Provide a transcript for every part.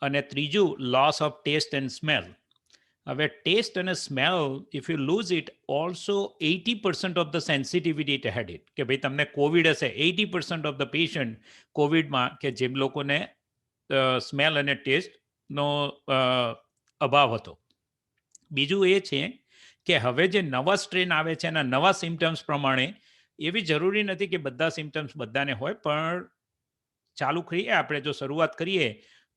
અને ત્રીજું loss of taste and smell. હવે ટેસ્ટ અને smell if you lose it also 80% of the sensitivity it had it, કે ભાઈ તમને કોવિડ હશે 80% ઓફ ધ પેશન્ટ કોવિડમાં કે જેમ લોકોને સ્મેલ અને ટેસ્ટનો અભાવ હતો. બીજું એ છે કે હવે જે નવા સ્ટ્રેન આવે છે એના નવા સિમ્ટમ્સ પ્રમાણે એવી જરૂરી નથી કે બધા સિમ્ટમ્સ બધાને હોય, પણ ચાલુ કરીએ આપણે જો શરૂઆત કરીએ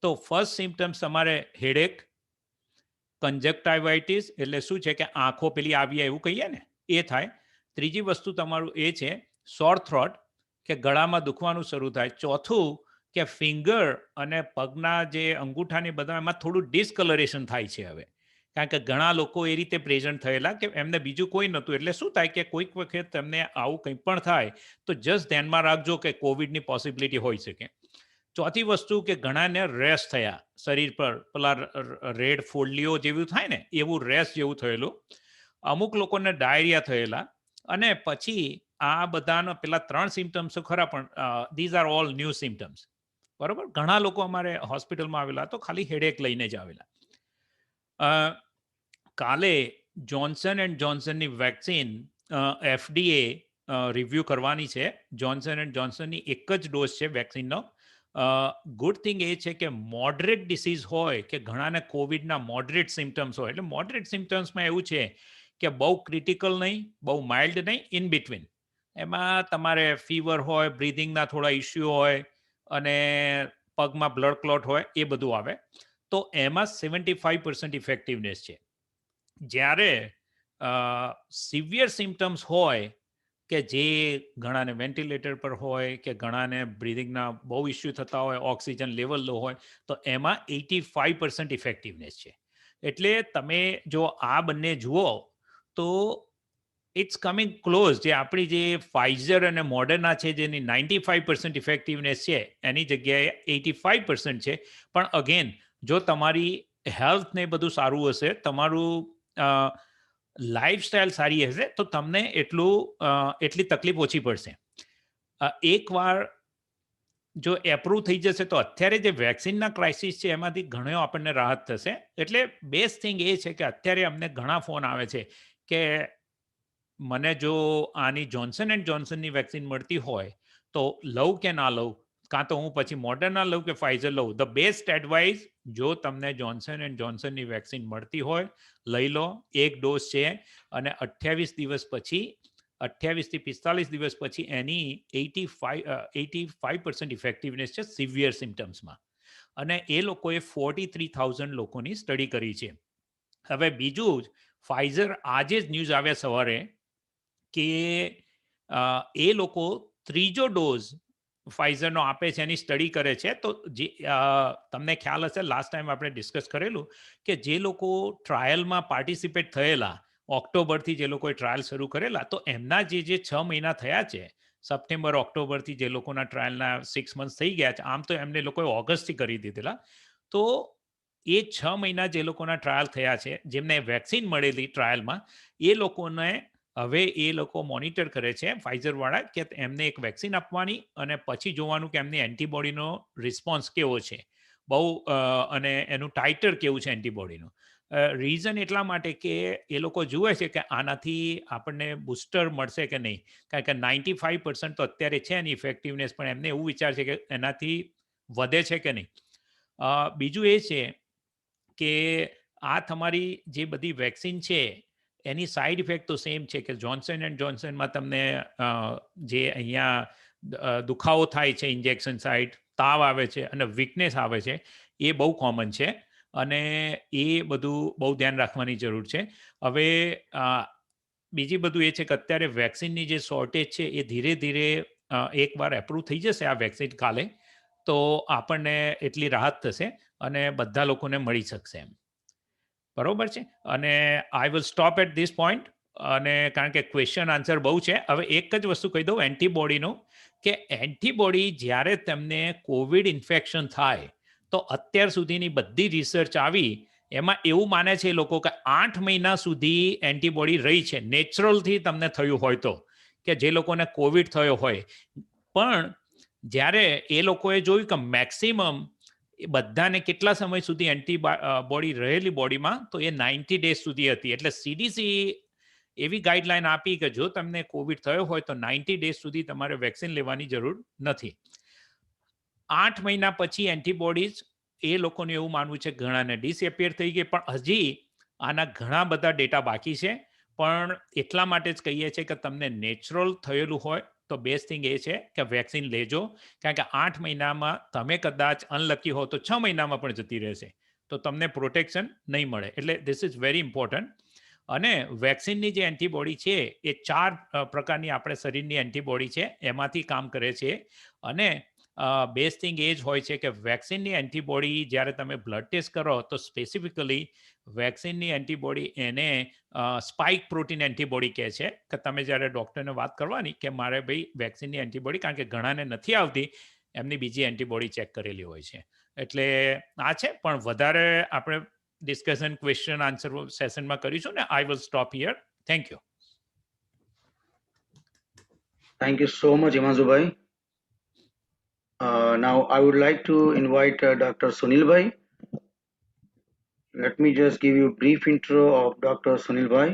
તો ફર્સ્ટ સિમ્ટમ્સ તમારે હેડેક, કંજક્ટાઇવાઇટિસ એટલે શું છે કે આંખો પેલી આવી એવું કહીએ ને એ થાય. ત્રીજી વસ્તુ તમારું એ છે સોર થ્રોટ, કે ગળામાં દુખવાનું શરૂ થાય. ચોથું કે ફિંગર અને પગના જે અંગૂઠાની બધા એમાં થોડું ડિસ્કલરેશન થાય છે હવે, કારણ કે ઘણા લોકો એ રીતે પ્રેઝન્ટ થયેલા કે એમને બીજું કોઈ નહોતું. એટલે શું થાય કે કોઈક વખત તમને આવું કંઈ પણ થાય તો જસ્ટ ધ્યાનમાં રાખજો કે કોવિડની પોસિબિલિટી હોઈ શકે. ચોથી વસ્તુ કે ઘણાને રેશ થયા શરીર પર, પેલા રેડ ફોલ્લીઓ જેવું થાય ને એવું રેશ જેવું થયેલું. અમુક લોકોને ડાયરિયા થયેલા. અને પછી આ બધાના પેલા 3 સિમ્ટમ્સ ખરા, પણ these are all new symptoms. બરોબર, ઘણા લોકો અમારે હોસ્પિટલમાં આવેલા તો ખાલી હેડેક લઈને જ આવેલા. કાલે જોન્સન એન્ડ જોન્સનની વેક્સિન FDA રિવ્યૂ કરવાની છે. જોન્સન એન્ડ જોન્સનની એક જ ડોઝ છે વેક્સિનનો. ગુડ થિંગ એ છે કે મોડરેટ ડિસીઝ હોય, કે ઘણાને કોવિડના મોડરેટ સિમ્ટમ્સ હોય. એટલે મોડરેટ સિમ્ટમ્સમાં એવું છે કે બહુ ક્રિટિકલ નહીં, બહુ માઇલ્ડ નહીં, ઇન બિટવીન. એમાં તમારે ફીવર હોય, બ્રીધિંગના થોડા ઇસ્યુ હોય અને પગમાં બ્લડ ક્લોટ હોય, એ બધું આવે. તો એમાં 75% ઇફેક્ટિવનેસ છે. જ્યારે સિવિયર સિમ્ટમ્સ હોય કે જે ઘણાને વેન્ટિલેટર પર હોય, કે ઘણાને બ્રીધિંગના બહુ ઇસ્યુ થતા હોય, ઓક્સિજન લેવલ લો હોય, તો એમાં 85% ઇફેક્ટિવનેસ છે. એટલે તમે જો આ બંને જુઓ તો ઇટ્સ કમિંગ ક્લોઝ. જે આપણી જે ફાઇઝર અને મોડર્ના છે જેની 95% ઇફેક્ટિવનેસ છે એની જગ્યાએ 85% છે. પણ અગેન જો તમારી હેલ્થ ને બધું સારું હશે, તમારું લાઈફસ્ટાઈલ સારી હશે, તો તમને એટલી તકલીફ ઓછી પડશે. એકવાર જો એપ્રૂવ થઈ જશે તો અત્યારે જે વેક્સિનના ક્રાઇસિસ છે એમાંથી ઘણો આપણને રાહત થશે. એટલે બેસ્ટ થિંગ એ છે કે અત્યારે અમને ઘણા ફોન આવે છે કે મને જો આની જોન્સન એન્ડ જોન્સનની વેક્સિન મળતી હોય તો લઉં કે ના લઉં, કાં તો હું પછી મોડર્ના લઉં કે ફાઇઝર લઉં. ધ બેસ્ટ એડવાઇસ, જો તમને જોન્સન એન્ડ જોન્સનની વેક્સિન મળતી હોય લઈ લો. એક ડોઝ છે અને 28 દિવસ પછી, 28 થી 45 દિવસ પછી એની 85% ઇફેક્ટિવનેસ છે સિવિયર સિમ્ટમ્સમાં. અને એ લોકોએ 43,000 લોકોની સ્ટડી કરી છે. હવે બીજું જ ફાઇઝર આજે જ ન્યૂઝ આવ્યા સવારે કે એ લોકો ત્રીજો ડોઝ ફાઇઝરનો આપે છે, એની સ્ટડી કરે છે. તો જે તમને ખ્યાલ હશે લાસ્ટ ટાઈમ આપણે ડિસ્કસ કરેલું કે જે લોકો ટ્રાયલમાં પાર્ટિસિપેટ થયેલા, ઓક્ટોબરથી જે લોકોએ ટ્રાયલ શરૂ કરેલા, તો એમના જે 6 મહિના થયા છે, સપ્ટેમ્બર ઓક્ટોબરથી જે લોકોના ટ્રાયલના 6 મંથ્સ થઈ ગયા છે, આમ તો એમને લોકોએ ઓગસ્ટથી કરી દીધેલા. તો એ 6 મહિના જે લોકોના ટ્રાયલ થયા છે, જેમને વેક્સિન મળેલી ટ્રાયલમાં, એ લોકોને હવે એ લોકો મોનિટર કરે છે ફાઇઝરવાળા કે એમને એક વેક્સિન આપવાની અને પછી જોવાનું કે એમની એન્ટીબોડીનો રિસ્પોન્સ કેવો છે, બહુ અને એનું ટાઇટર કેવું છે એન્ટીબોડીનું. રીઝન એટલા માટે કે એ લોકો જુએ છે કે આનાથી આપણને બુસ્ટર મળશે કે નહીં, કારણ કે 95% તો અત્યારે છે એની ઇફેક્ટિવનેસ, પણ એમને એવું વિચાર છે કે એનાથી વધે છે કે નહીં. બીજું એ છે કે આ તમારી જે બધી વેક્સિન છે એની સાઈડ ઇફેક્ટ તો સેમ છે કે જોન્સન એન્ડ જોન્સનમાં તમને જે અહીંયા દુખાવો થાય છે ઇન્જેક્શન સાઇટ, તાવ આવે છે અને વીકનેસ આવે છે, એ બહુ કોમન છે. અને એ બધું બહુ ધ્યાન રાખવાની જરૂર છે. હવે બીજી બધું એ છે કે અત્યારે વેક્સિનની જે શોર્ટેજ છે એ ધીરે ધીરે એકવાર એપ્રૂવ થઈ જશે આ વેક્સિન કાલે, તો આપણને એટલી રાહત થશે અને બધા લોકોને મળી શકશે એમ. બરોબર છે. અને I will stop at this point, અને કારણ કે ક્વેશ્ચન આન્સર બહુ છે. હવે એક જ વસ્તુ કહી દઉં એન્ટીબોડીનું, કે એન્ટીબોડી જ્યારે તમને કોવિડ ઇન્ફેક્શન થાય તો અત્યાર સુધીની બધી રિસર્ચ આવી એમાં એવું માને છે એ લોકો કે 8 મહિના સુધી એન્ટીબોડી રહી છે, નેચરલથી તમને થયું હોય તો, કે જે લોકોને કોવિડ થયો હોય. પણ જ્યારે એ લોકોએ જોયું કે મેક્સિમમ એ બધાને કેટલા સમય સુધી એન્ટીબોડી રહેલી બોડીમાં, તો એ 90 ડેઝ સુધી હતી. એટલે સીડીસી એવી ગાઈડલાઈન આપી કે જો તમને કોવિડ થયો હોય તો 90 ડેઝ સુધી તમારે વેક્સિન લેવાની જરૂર નથી. 8 મહિના પછી એન્ટીબોડીઝ, એ લોકોનું એવું માનવું છે ઘણાને ડિસએપિયર થઈ ગઈ, પણ હજી આના ઘણા બધા ડેટા બાકી છે. પણ એટલા માટે જ કહીએ છીએ કે તમને નેચરલ થયેલું હોય તો બેસ્ટ થિંગ એ છે કે વેક્સિન લેજો. કારણ કે 8 મહિનામાં તમે કદાચ અનલકી હો તો 6 મહિનામાં પણ જતી રહેશે, તો તમને પ્રોટેક્શન નહીં મળે. એટલે ધીસ ઇઝ વેરી ઇમ્પોર્ટન્ટ. અને વેક્સિનની જે એન્ટીબોડી છે એ 4 પ્રકારની આપણે શરીરની એન્ટીબોડી છે, એમાંથી કામ કરે છે. અને બેસ્ટ થિંગ એ જ હોય છે કે વેક્સિનની એન્ટીબોડી જ્યારે તમે બ્લડ ટેસ્ટ કરો તો સ્પેસિફિકલી વેક્સિનની એન્ટીબોડી એને સ્પાઇક પ્રોટીન એન્ટીબોડી કહે છે. કે તમે જ્યારે ડૉક્ટરને વાત કરવાની કે મારે ભાઈ વેક્સિનની એન્ટીબોડી, કારણ કે ઘણાને નથી આવતી, એમની બીજી એન્ટીબોડી ચેક કરેલી હોય છે. એટલે આ છે. પણ વધારે આપણે ડિસ્કશન, ક્વેશ્ચન આન્સર સેશનમાં કરીશું ને. આઈ will stop here. Thank you. Thank you so much, Himanshu. Now I would like to invite Dr. Sunil bhai. Let me just give you a brief intro of Dr. Sunil bhai.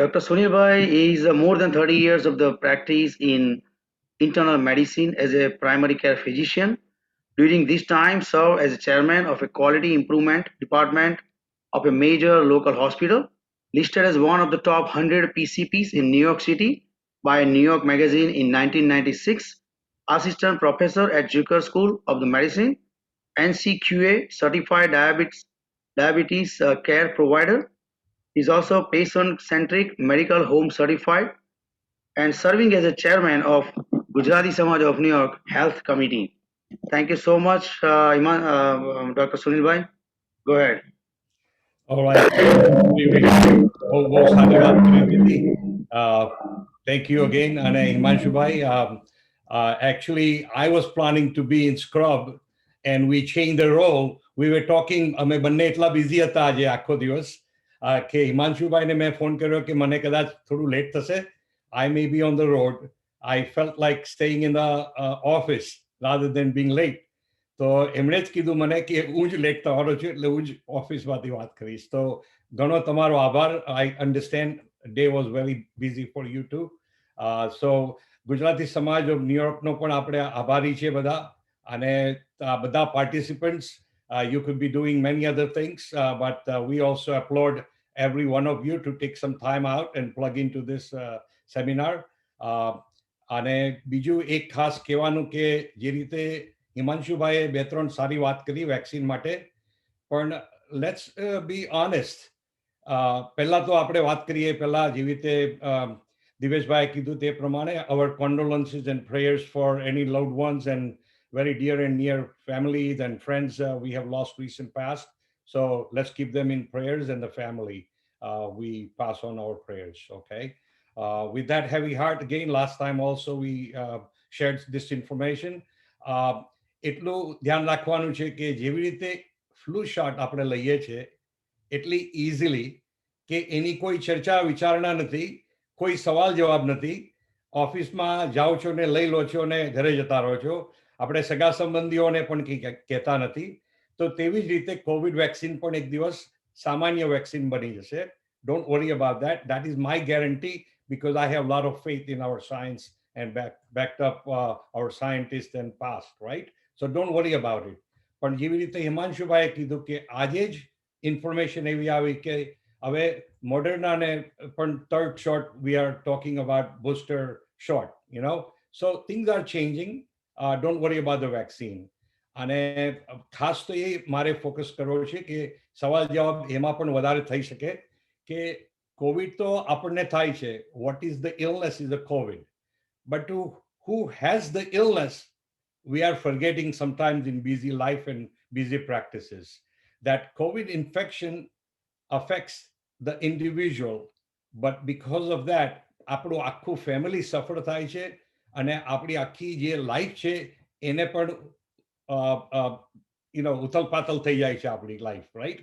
Dr. Sunil bhai is more than 30 years of the practice in internal medicine as a primary care physician. During this time, served as chairman of a quality improvement department of a major local hospital, listed as one of the top 100 PCPs in New York City by New York Magazine in 1996, assistant professor at Zucker School of the Medicine, NCQA certified diabetes care provider. He's also patient-centric medical home certified and serving as a chairman of Gujarati Samaj of New York Health Committee. Thank you so much, Dr. Sunil bhai. Go ahead. All right. Thank you again, and Himanshu bhai. Actually, I was planning to be in Scrub, and we changed the role. We were talking. અમે બંને એટલા busy હતા આજે આખો દિવસ કે હિમાંશુ ભાઈને મેં ફોન કર્યો કે મને કદાચ થોડું લેટ થશે. I may be on the road. I felt like staying in the office rather than being late. તો એમણે જ કીધું મને કે હું જ લેટ થવાનો છું, એટલે હું જ ઓફિસમાંથી વાત કરીશ. તો ઘણો તમારો આભાર. I understand day was very busy for you too. So Gujarati Samaj of ન્યુયોર્કનો પણ આપણે આભારી છે બધા. અને બધા participants, you could be doing many other things, but we also applaud every one of you to take some time out and plug into this seminar. અને બીજું એક ખાસ કહેવાનું કે જે રીતે હિમાંશુભાઈએ 2-3 સારી વાત કરી વેક્સિન માટે, પણ લેટ્સ બી ઓનેસ્ટ. પહેલા તો આપણે વાત કરીએ, પહેલા જેવી રીતે દિવેશભાઈએ કીધું તે પ્રમાણે, our condolences and prayers for any loved ones and very dear and near families and friends we have lost recent past. So let's keep them in prayers, and the family, we pass on our prayers, okay? With that heavy heart, again, last time also we shared this information. એટલું ધ્યાન રાખવાનું છે કે જેવી રીતે flu shot આપણે લઈએ છીએ એટલી ઇઝીલી કે એની કોઈ ચર્ચા વિચારણા નથી, કોઈ સવાલ જવાબ નથી. ઓફિસમાં જાઓ છો ને લઈ લો છો ને ઘરે જતા રહો છો. આપણે સગા સંબંધીઓને પણ કહેતા નથી. તો તેવી જ રીતે કોવિડ વેક્સિન પણ એક દિવસ સામાન્ય વેક્સિન બની જશે. Don't worry about that. That is my guarantee, because I have a lot of faith in our science and backed up our scientists and past, right? So don't worry about it. પણ જેવી રીતે હિમાંશુભાઈએ કીધું કે આજે જ information એવી આવી કે હવે મોડર્નાને પણ third shot we are talking about booster shot, you know. So things are changing. Don't worry about the vaccine. અને ખાસ તો એ મારે ફોકસ કરવો છે કે સવાલ જવાબ એમાં પણ વધારે થઈ શકે કે કોવિડ તો આપણને થાય છે. What is the illness is the Covid, but two who has the illness, we are forgetting sometimes in busy life and busy practices that COVID infection affects the individual, but because of that આપણું આખું family સફળ થાય છે અને આપણી આખી જે life છે એને પણ ઉથલ પાથલ થઈ જાય છે આપણી લાઈફ, રાઈટ?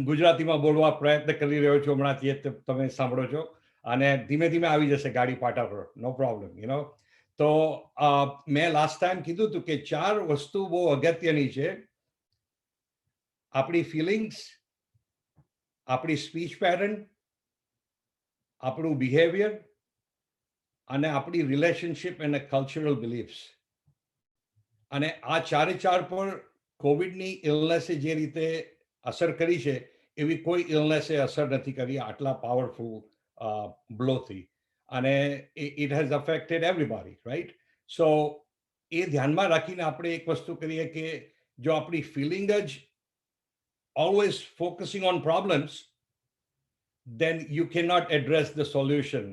ગુજરાતીમાં બોલવા પ્રયત્ન કરી રહ્યો છું હમણાંથી, તમે સાંભળો છો, અને ધીમે ધીમે આવી જશે ગાડી પાટા પર, નો પ્રોબ્લેમ, યુ નો. તો મેં લાસ્ટ ટાઈમ કીધું હતું કે 4 વસ્તુ બહુ અગત્યની છે. આપણી ફિલિંગ્સ, આપણી સ્પીચ પેટર્ન, આપણું બિહેવિયર અને આપણી રિલેશનશિપ અને કલ્ચરલ બિલીફ્સ. અને આ 4 પર કોવિડની ઇલનેસે જે રીતે અસર કરી છે એવી કોઈ ઇલનેસે અસર નથી કરી આટલા પાવરફુલ બ્લોથી. અને it has affected everybody, right? So એ ધ્યાનમાં રાખીને આપણે એક વસ્તુ કરીએ કે જો આપણી ફિલિંગ જ always focusing on problems, then you cannot address the solution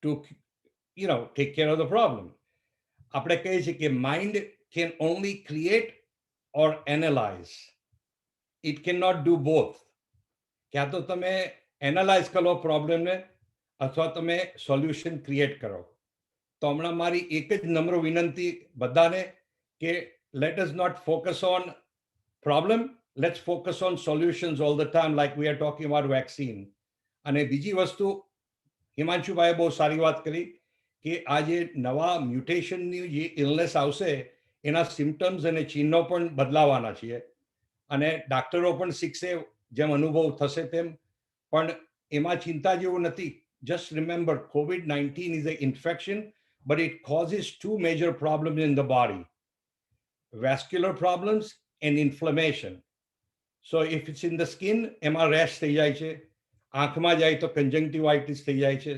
to, take care of the problem. આપણે કહીએ છીએ કે mind can only create or analyze. It cannot do both. ક્યાં તો તમે એનાલાઇઝ કરો પ્રોબ્લેમને અથવા તમે સોલ્યુશન ક્રિએટ કરો. તો હમણાં મારી એક જ નમ્ર વિનંતી બધાને કે let us not focus on problem, let's focus on solutions all the time, like we are talking about vaccine. અને બીજી વસ્તુ હિમાંશુભાઈએ બહુ સારી વાત કરી કે આ જે નવા મ્યુટેશનની જે ઇલનેસ આવશે એના સિમ્ટમ્સ અને ચિહ્નો પણ બદલાવાના છીએ. અને ડાક્ટરો પણ શીખશે જેમ અનુભવ થશે તેમ. પણ એમાં ચિંતા જેવું નથી. Just remember, COVID-19 is an infection, but it causes 2 major problems in the body: vascular problems and inflammation. So if it's in the skin, એમાં રેશ થઈ જાય છે. આંખમાં જાય તો કંજંક્ટિવાઇટિસ થઈ જાય છે.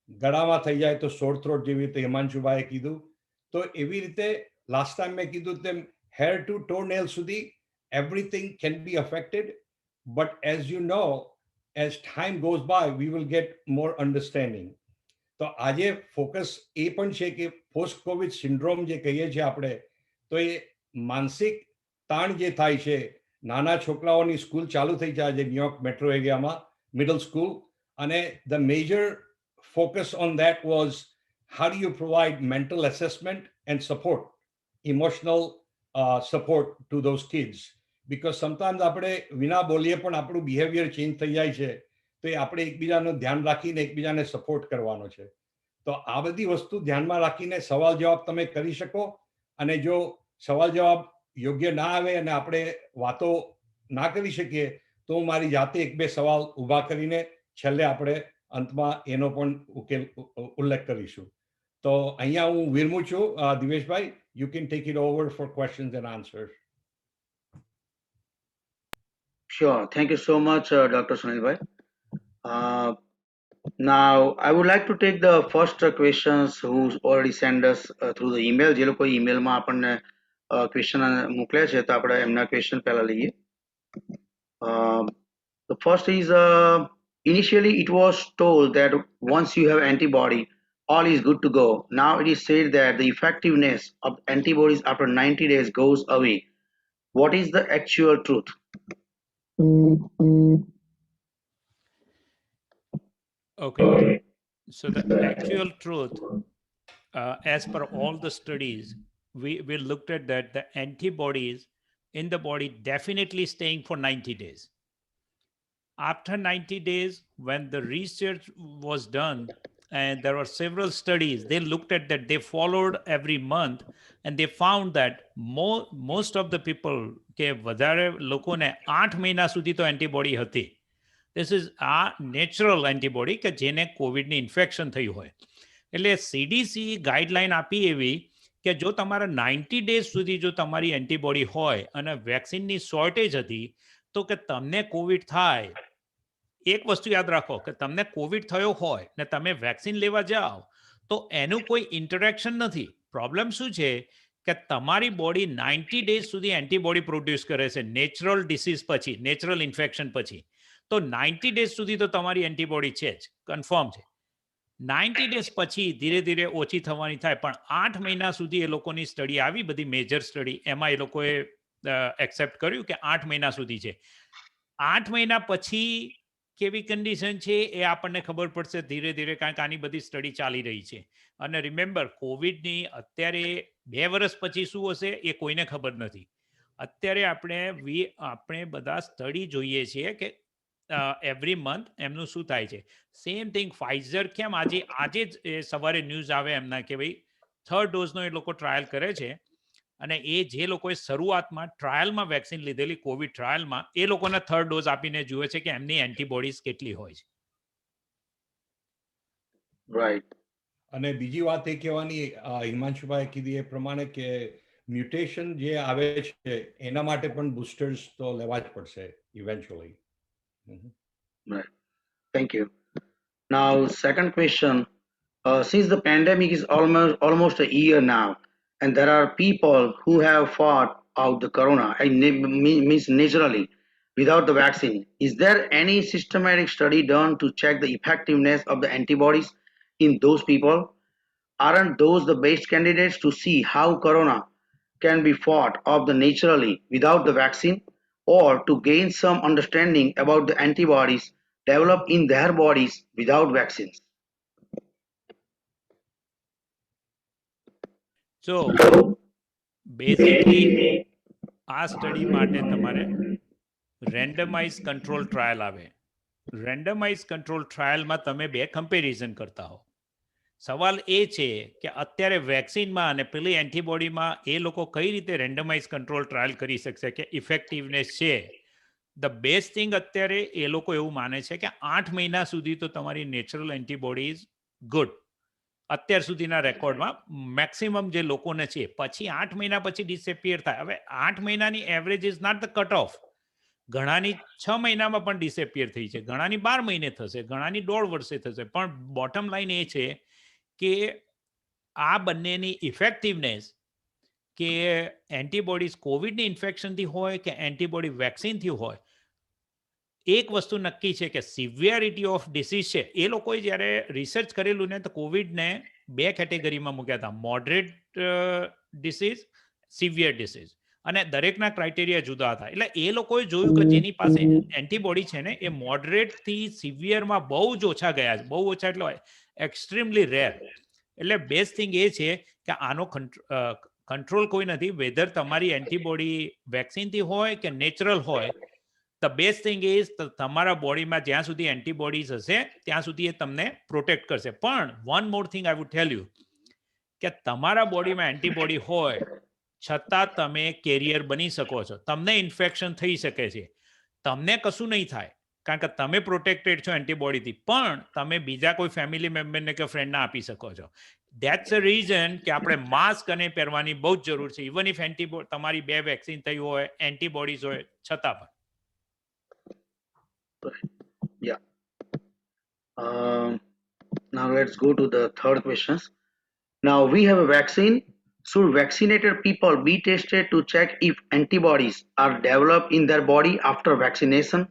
ગળામાં થઈ જાય તો સોર થ્રોટ જેવી રીતે હિમાંશુભાઈએ કીધું. તો એવી રીતે લાસ્ટ ટાઈમ મેં કીધું તેમ હેર ટુ ટો નેલ સુધી everything can be affected. But as you know, as time goes by, we will get more understanding. તો આજે ફોકસ એ પણ છે કે પોસ્ટ કોવિડ સિન્ડ્રોમ જે કહીએ છીએ આપણે, તો એ માનસિક તાણ જે થાય છે. નાના છોકરાઓની સ્કૂલ ચાલુ થઈ જાય છે ન્યુયોર્ક મેટ્રો એરિયામાં, મિડલ સ્કૂલ. અને the major focus on that was how do you provide mental assessment and support, emotional support to those kids. Because sometimes આપણે વિના બોલીએ પણ આપણું બિહેવિયર ચેન્જ થઈ જાય છે. તો એ આપણે એકબીજાનું ધ્યાન રાખીને એકબીજાને સપોર્ટ કરવાનો છે. તો આ બધી વસ્તુ ધ્યાનમાં રાખીને સવાલ જવાબ તમે કરી શકો. અને જો સવાલ જવાબ યોગ્ય ના આવે અને આપણે વાતો ના કરી શકીએ તો હું મારી જાતે 1-2 સવાલ ઊભા કરીને છેલ્લે આપણે અંતમાં એનો પણ ઉલ્લેખ કરીશું. તો અહીંયા હું વિરમું છું. દિવેશભાઈ, you can take it over for questions and answers. Sure. Thank you so much, Dr. Sunil bhai. Now, I would like to take the first questions who's already sent us through the email. જે લોકો ઈમેલમાં આપણને question મોકલ્યા છે તો આપણે એમના question પહેલા લઈએ. The first is initially it was told that once you have antibody, all is good to go. Now it is said that the effectiveness of antibodies after 90 days goes away. What is the actual truth? Okay. So the actual truth, as per all the studies, we looked at that the antibodies in the body definitely staying for 90 days. After 90 days, when the research was done, and there were several studies, they looked at that, they followed every month, and they found that most of the people કે વધારે લોકોને 8 મહિના સુધી તો antibody હતી. This is a natural antibody કે જેને કોવિડની ઇન્ફેક્શન થયું હોય. એટલે CDC ગાઈડલાઈન આપી એવી કે જો તમારા 90 ડેઝ સુધી જો તમારી એન્ટીબોડી હોય અને વેક્સિનની શોર્ટેજ હતી તો કે તમને કોવિડ થાય. એક વસ્તુ યાદ રાખો કે તમને કોવિડ થયો હોય ને તમે વેક્સિન લેવા જાઓ તો એનું કોઈ ઇન્ટરેક્શન નથી. પ્રોબ્લેમ શું છે કે તમારી બોડી 90 ડેઝ સુધી એન્ટીબોડી પ્રોડ્યુસ કરે છે નેચરલ ડિસીઝ પછી, નેચરલ ઇન્ફેક્શન પછી. તો 90 ડેઝ સુધી તો તમારી એન્ટીબોડી છે જ, કન્ફર્મ છે. 90 ડેઝ પછી ધીરે ધીરે ઓછી થવાની થાય. પણ 8 મહિના સુધી એ લોકોની સ્ટડી આવી, બધી મેજર સ્ટડી, એમાં એ લોકોએ એક્સેપ્ટ કર્યું કે 8 મહિના સુધી છે. 8 મહિના પછી કેવી કન્ડિશન છે એ આપણને ખબર પડશે ધીરે ધીરે, કારણ કે આની બધી સ્ટડી ચાલી રહી છે. અને રિમેમ્બર, કોવિડની અત્યારે 2 વર્ષ પછી શું હશે એ કોઈને ખબર નથી. અત્યારે આપણે બધા સ્ટડી જોઈએ છીએ કે એવરી મંથ એમનું શું થાય છે. સેમ થિંગ ફાઇઝર કેમ આજે જ સવારે ન્યૂઝ આવે એમના કે ભાઈ થર્ડ ડોઝનો એ લોકો ટ્રાયલ કરે છે. અને એ જે લોકોએ શરૂઆતમાં ટ્રાયલમાં વેક્સિન લીધેલી કોવિડ ટ્રાયલમાં એ લોકોને થર્ડ ડોઝ આપીને જુએ છે કે એમની એન્ટીબોડીઝ કેટલી હોય છે. રાઈટ. અને બીજી વાત એ કહેવાની હિમાંશુભાઈ કીધી એ પ્રમાણે કે મ્યુટેશન જે આવે છે એના માટે પણ બુસ્ટર્સ તો લેવા જ પડશે eventually. Right. Thank you. Now, second question. Since the pandemic is almost a year now, and there are people who have fought out the corona, means naturally, without the vaccine, is there any systematic study done to check the effectiveness of the antibodies in those people? Aren't those the best candidates to see how corona can be fought off the naturally without the vaccine, or to gain some understanding about the antibodies developed in their bodies without vaccines? So basically આ study માટે તમારે randomise control trial આવે. Randomise control ટ્રાયલમાં તમે બે comparison કરતા હો. સવાલ એ છે કે અત્યારે વેક્સિનમાં અને પેલી એન્ટીબોડીમાં એ લોકો કઈ રીતે રેન્ડમાઇઝ કંટ્રોલ ટ્રાયલ કરી શકશે કે ઇફેક્ટિવનેસ છે. ધ બેસ્ટ થિંગ અત્યારે એ લોકો એવું માને છે કે 8 મહિના સુધી તો તમારી નેચરલ એન્ટીબોડી ઇઝ ગુડ. અત્યાર સુધીના રેકોર્ડમાં મેક્સિમમ જે લોકોને છે, પછી 8 મહિના પછી ડિસેપિયર થાય. હવે 8 મહિનાની average is not the cut off. ઘણાની 6 મહિનામાં પણ ડિસેપિયર થઈ છે, ઘણાની 12 મહિને થશે, ઘણાની 1.5 વર્ષે થશે. પણ બોટમ લાઈન એ છે કે આ બંનેની ઇફેક્ટિવનેસ કે એન્ટીબોડીઝ કોવિડની ઇન્ફેક્શનથી હોય કે એન્ટીબોડી વેક્સિનથી હોય, એક વસ્તુ નક્કી છે કે સિવિયરિટી ઓફ ડિસીઝ છે. એ લોકોએ જ્યારે રિસર્ચ કરેલું ને તો કોવિડને 2 કેટેગરીમાં મૂક્યા હતા, મોડરેટ ડિસીઝ, સિવિયર ડિસીઝ. અને દરેકના ક્રાઇટેરિયા જુદા હતા. એટલે એ લોકોએ જોયું કે જેની પાસે એન્ટીબોડી છે ને એ મોડરેટથી સિવિયરમાં બહુ જ ઓછા ગયા છે. બહુ ઓછા એટલે એક્સ્ટ્રીમલી રેર. એટલે બેસ્ટ થિંગ એ છે કે આનો કંટ્રોલ કોઈ નથી. વેધર તમારી એન્ટીબોડી વેક્સિનથી હોય કે નેચરલ હોય, ધ બેસ્ટ થિંગ ઇઝ તમારા બોડીમાં જ્યાં સુધી એન્ટીબોડીઝ હશે ત્યાં સુધી એ તમને પ્રોટેક્ટ કરશે. પણ one more thing I would tell you કે તમારા બોડીમાં એન્ટીબોડી હોય છતાં તમે કેરિયર બની શકો છો. તમને ઇન્ફેક્શન થઈ શકે છે, તમને કશું નહીં થાય કારણ કે તમે પ્રોટેક્ટેડ છો એન્ટીબોડીથી, પણ તમે બીજા કોઈ ફેમિલી મેમ્બરને કે ફ્રેન્ડને આપી શકો છો. ધેટ્સ અ રીઝન કે આપણે માસ્ક અને પહેરવાની બહુ જ જરૂર છે, ઇવન ઇફ તમારી 2 વેક્સિન થઈ હોય, એન્ટીબોડીઝ હોય છતાં પણ. Yeah. Now let's go to the third questions. Now we have a vaccine. Should vaccinated people be tested to check if antibodies are developed in their body after vaccination?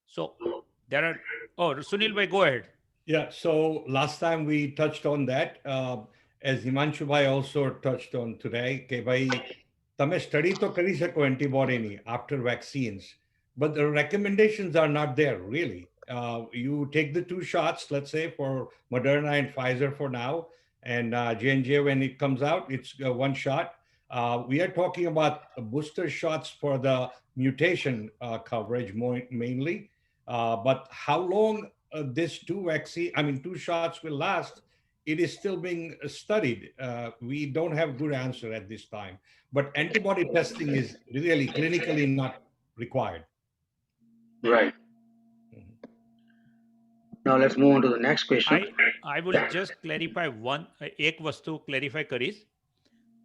So there are. Oh, Sunil bhai, go ahead. Yeah, so last time we touched on that, as Himanshu bhai also touched on today, કે ભાઈ તમે study તો કરી શકો એન્ટીબોડીની after vaccines, but the recommendations are not there really. You take the 2 shots, let's say for Moderna and Pfizer for now, and J&J when it comes out, it's 1 shot. We are talking about booster shots for the mutation coverage mainly. But how long this 2 shots will last, it is still being studied. We don't have good answer at this time. But antibody testing is really clinically not required. Right. Now let's move on to the next question. I will just clarify one. એક વસ્તુ clarify કરીશ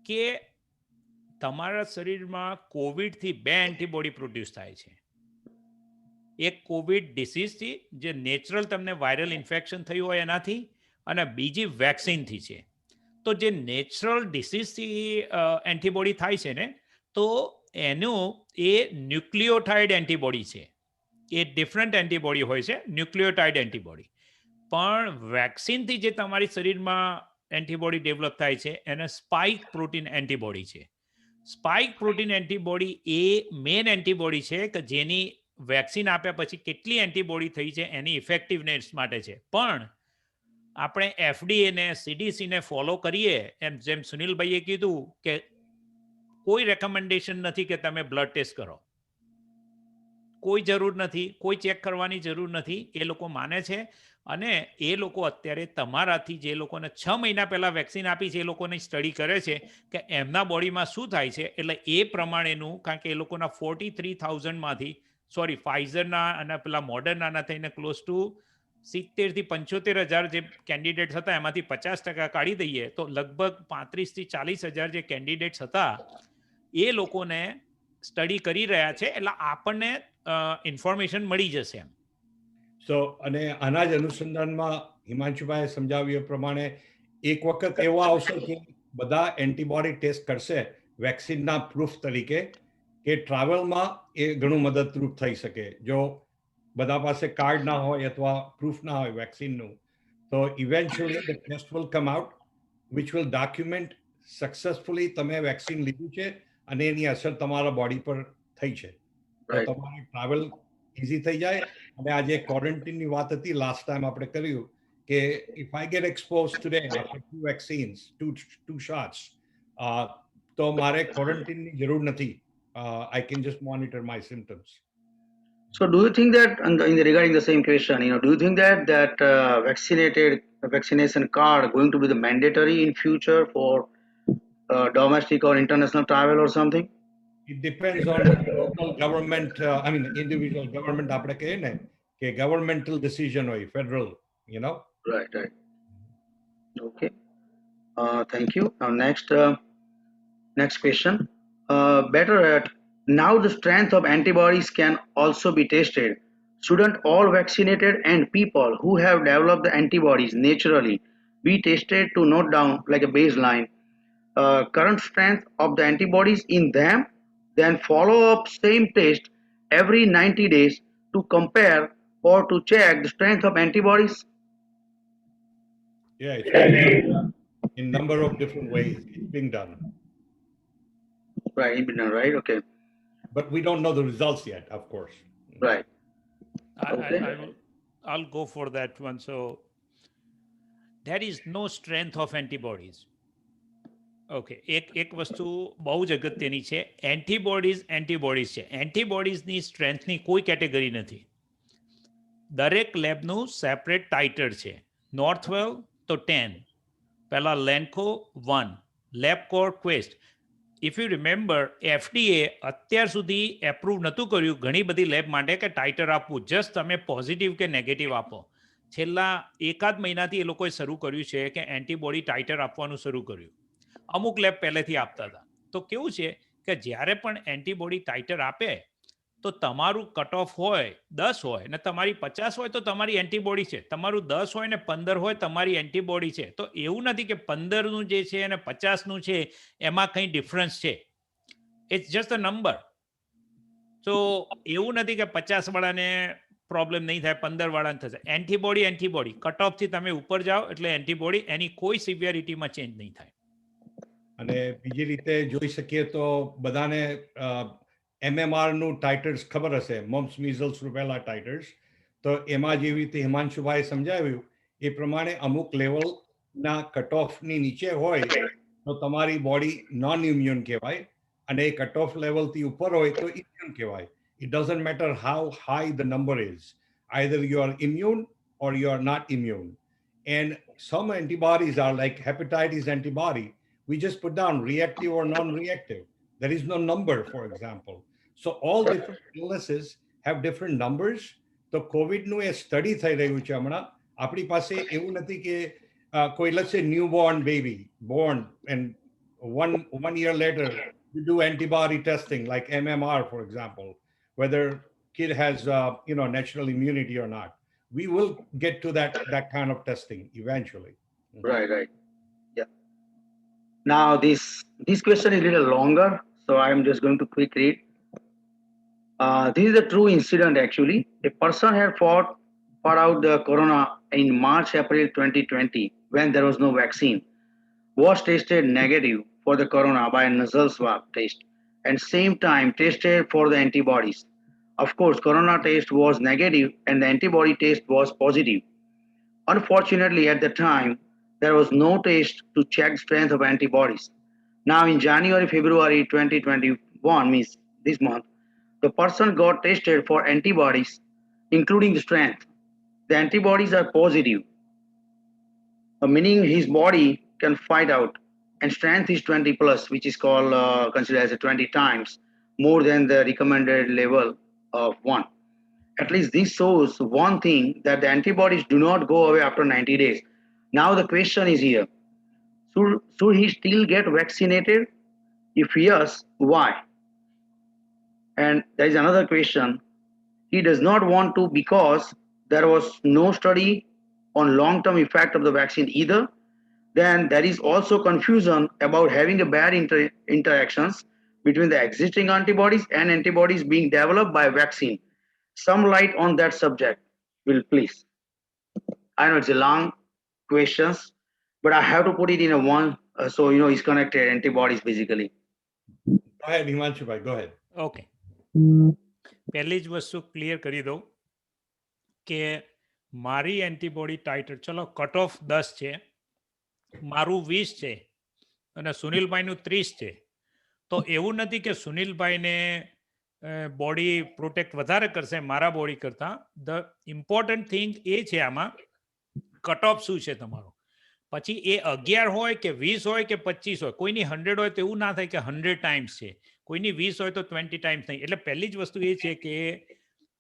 કે તમારા શરીરમાં કોવિડથી 2 antibody produce થાય છે. એક કોવિડ ડિસીઝથી જે નેચરલ તમને વાયરલ ઇન્ફેક્શન થયું હોય એનાથી, અને બીજી વેક્સિનથી છે. તો જે નેચરલ ડિસીઝથી એન્ટીબોડી થાય છે ને, તો એનું એ ન્યુક્લિયોટાઇડ એન્ટીબોડી છે. એ ડિફરન્ટ એન્ટીબોડી હોય છે, ન્યુક્લિયોટાઇડ એન્ટીબોડી. પણ વેક્સિનથી જે તમારી શરીરમાં એન્ટીબોડી ડેવલપ થાય છે એને સ્પાઇક પ્રોટીન એન્ટીબોડી છે. સ્પાઇક પ્રોટીન એન્ટીબોડી એ મેઇન એન્ટીબોડી છે કે જેની વેક્સિન આપ્યા પછી કેટલી એન્ટીબોડી થઈ છે એની ઇફેક્ટિવનેસ માટે છે. પણ આપણે એફડીએને, સીડીસીને ફોલો કરીએ, એમ જેમ સુનિલભાઈએ કીધું કે કોઈ રેકમેન્ડેશન નથી કે તમે બ્લડ ટેસ્ટ કરો. કોઈ જરૂર નથી, કોઈ ચેક કરવાની જરૂર નથી. એ લોકો માને છે અને એ લોકો અત્યારે તમારાથી જે લોકોને 6 મહિના પહેલા વેક્સિન આપી છે એ લોકોની સ્ટડી કરે છે કે એમના બોડીમાં શું થાય છે, એટલે એ પ્રમાણેનું, કારણ કે એ લોકોના 43,000માંથી સોરી ફાઇઝરના અને પેલા મોડર્નાના થઈને ક્લોઝ ટુ 70,000 થી 75,000 જે કેન્ડિડેટ્સ હતા એમાંથી 50% કાઢી દઈએ તો લગભગ 35,000 થી 40,000 જે કેન્ડિડેટ્સ હતા એ લોકોને સ્ટડી કરી રહ્યા છે, એટલે આપણને ઇન્ફોર્મેશન મળી જશે એમ. સો અને આના જ અનુસંધાનમાં હિમાંશુભાઈએ સમજાવ્યું એ પ્રમાણે એક વખત એવો આવશે કે બધા એન્ટીબોડી ટેસ્ટ કરશે વેક્સિનના પ્રૂફ તરીકે કે ટ્રાવેલમાં એ ઘણું મદદરૂપ થઈ શકે. જો બધા પાસે કાર્ડ ના હોય અથવા પ્રૂફ ના હોય વેક્સિનનું, તો eventually the taste will come out which will document successfully તમે વેક્સિન લીધું છે અને એની અસર તમારા બોડી પર થઈ છે. તો તમારે ટ્રાવેલ ઇઝી થઈ જાય. અને આજે ક્વોરન્ટીનની વાત હતી લાસ્ટ ટાઈમ આપણે કર્યું કે if I get expose today after 2 vaccines, 2 shots, તો મારે ક્વોરન્ટીનની જરૂર નથી. I can just monitor my symptoms. So, do you think that, regarding the same question, do you think that vaccination card going to be the mandatory in future for domestic or international travel or something? It depends on local government, I mean individual government આપણે કહીએ ને કે governmental decision હોય, federal, you know. Right, right. Okay. Thank you. Now next question. Better at now the strength of antibodies can also be tested. Shouldn't all vaccinated and people who have developed the antibodies naturally be tested to note down like a baseline current strength of the antibodies in them, then follow up same test every 90 days to compare or to check the strength of antibodies? Yeah, it's being done in number of different ways. It's being done. Right, right, okay. But we don't know the results yet, of course. Right. Okay. I'll go for that one. So there is no strength of antibodies. Okay, એક વસ્તુ બહુ જ અગત્યની છે, antibodies છે. એન્ટીબોડીઝની સ્ટ્રેન્થની કોઈ category નથી. દરેક લેબનું સેપરેટ ટાઇટર છે. નોર્થવેલ તો 10, પહેલા લેન્કો 1, LabCorp Quest. If you remember, FDA અત્યાર સુધી એપ્રૂવ નહોતું કર્યું ઘણી બધી લેબ માટે કે ટાઇટર આપવું, જસ્ટ તમે પોઝિટિવ કે નેગેટિવ આપો. છેલ્લા એકાદ મહિનાથી એ લોકોએ શરૂ કર્યું છે કે એન્ટીબોડી ટાઇટર આપવાનું શરૂ કર્યું. અમુક લેબ પહેલેથી આપતા હતા. તો કેવું છે કે જ્યારે પણ એન્ટીબોડી ટાઇટર આપે તો તમારું કટ ઓફ હોય 10 હોય ને તમારી 50 હોય તો તમારી એન્ટીબોડી છે, તમારું 10 હોય ને 15 હોય તમારી એન્ટીબોડી છે. તો એવું નથી કે 15નું જે છે અને 50નું છે એમાં કંઈ ડિફરન્સ છે. It's just a number. તો એવું નથી કે 50 વાળાને પ્રોબ્લેમ નહીં થાય, 15 વાળાને થશે. એન્ટીબોડી કટ ઓફથી તમે ઉપર જાઓ એટલે એન્ટીબોડી એની કોઈ સિવિયરિટીમાં ચેન્જ નહીં થાય. અને બીજી રીતે જોઈ શકીએ તો બધાને MMR નું ટાઇટર્સ ખબર હશે, મમ્સ મીઝલ્સ રૂબેલા ટાઇટર્સ. તો એમાં જેવી રીતે હિમાંશુભાઈ સમજાવ્યું એ પ્રમાણે અમુક લેવલના કટ ઓફની નીચે હોય તો તમારી બોડી નોન ઇમ્યુન કહેવાય, અને એ કટ ઓફ લેવલથી ઉપર હોય તો ઇમ્યુન કહેવાય. It doesn't matter how high the number is. Either you are immune or you are not immune. And some antibodies are like hepatitis antibody. We just put down reactive or non-reactive. There is no number, for example. So all different illnesses have different numbers. So COVID-નું એ study થઈ રહ્યું છે હમણાં. આપણી પાસે એવું નથી કે કોઈ, let's say, newborn baby born and one year later you do antibody testing like MMR, for example, whether kid has natural immunity or not. We will get to that kind of testing eventually. Right. Yeah. Now this question is a little longer, so I am just going to quick read. This is a true incident actually. A person had fought out the corona in March, April 2020 when there was no vaccine. Was tested negative for the corona by a nasal swab test and same time tested for the antibodies. Of course, corona test was negative and the antibody test was positive. Unfortunately, at the time, there was no test to check strength of antibodies. Now, in January, February 2021, means this month, the person got tested for antibodies, including the strength. the antibodies are positive, meaning his body can fight out, and strength is 20 plus, which is called considered as a 20 times more than the recommended level of 1. At least this shows one thing, that the antibodies do not go away after 90 days. Now the question is here, should he still get vaccinated? If yes, why? And there is another question, he does not want to because there was no study on long term effect of the vaccine either. Then there is also confusion about having a bad interactions between the existing antibodies and antibodies being developed by vaccine. Some light on that subject, will please. I know it's a long questions, but I have to put it in a one, so it's connected antibodies basically. Go ahead, Himanshu bhai, go ahead. Okay, પહેલી જ વસ્તુ clear કરી દઉં કે મારી antibody ટાઇટર, ચલો cut off 10 છે, મારું 20 છે અને સુનિલભાઈનું 30 છે. તો એવું નથી કે સુનિલભાઈને બોડી પ્રોટેક્ટ વધારે કરશે મારા બોડી કરતાં. ધ ઇમ્પોર્ટન્ટ થિંગ એ છે આમાં, કટ ઓફ શું છે તમારો. પછી એ 11 હોય કે 20 હોય કે 25 હોય, કોઈની 100 હોય તો એવું ના થાય કે 100 ટાઈમ્સ છે, કોઈની 20 હોય તો 20 ટાઈમ્સ નહીં. એટલે પહેલી જ વસ્તુ એ છે કે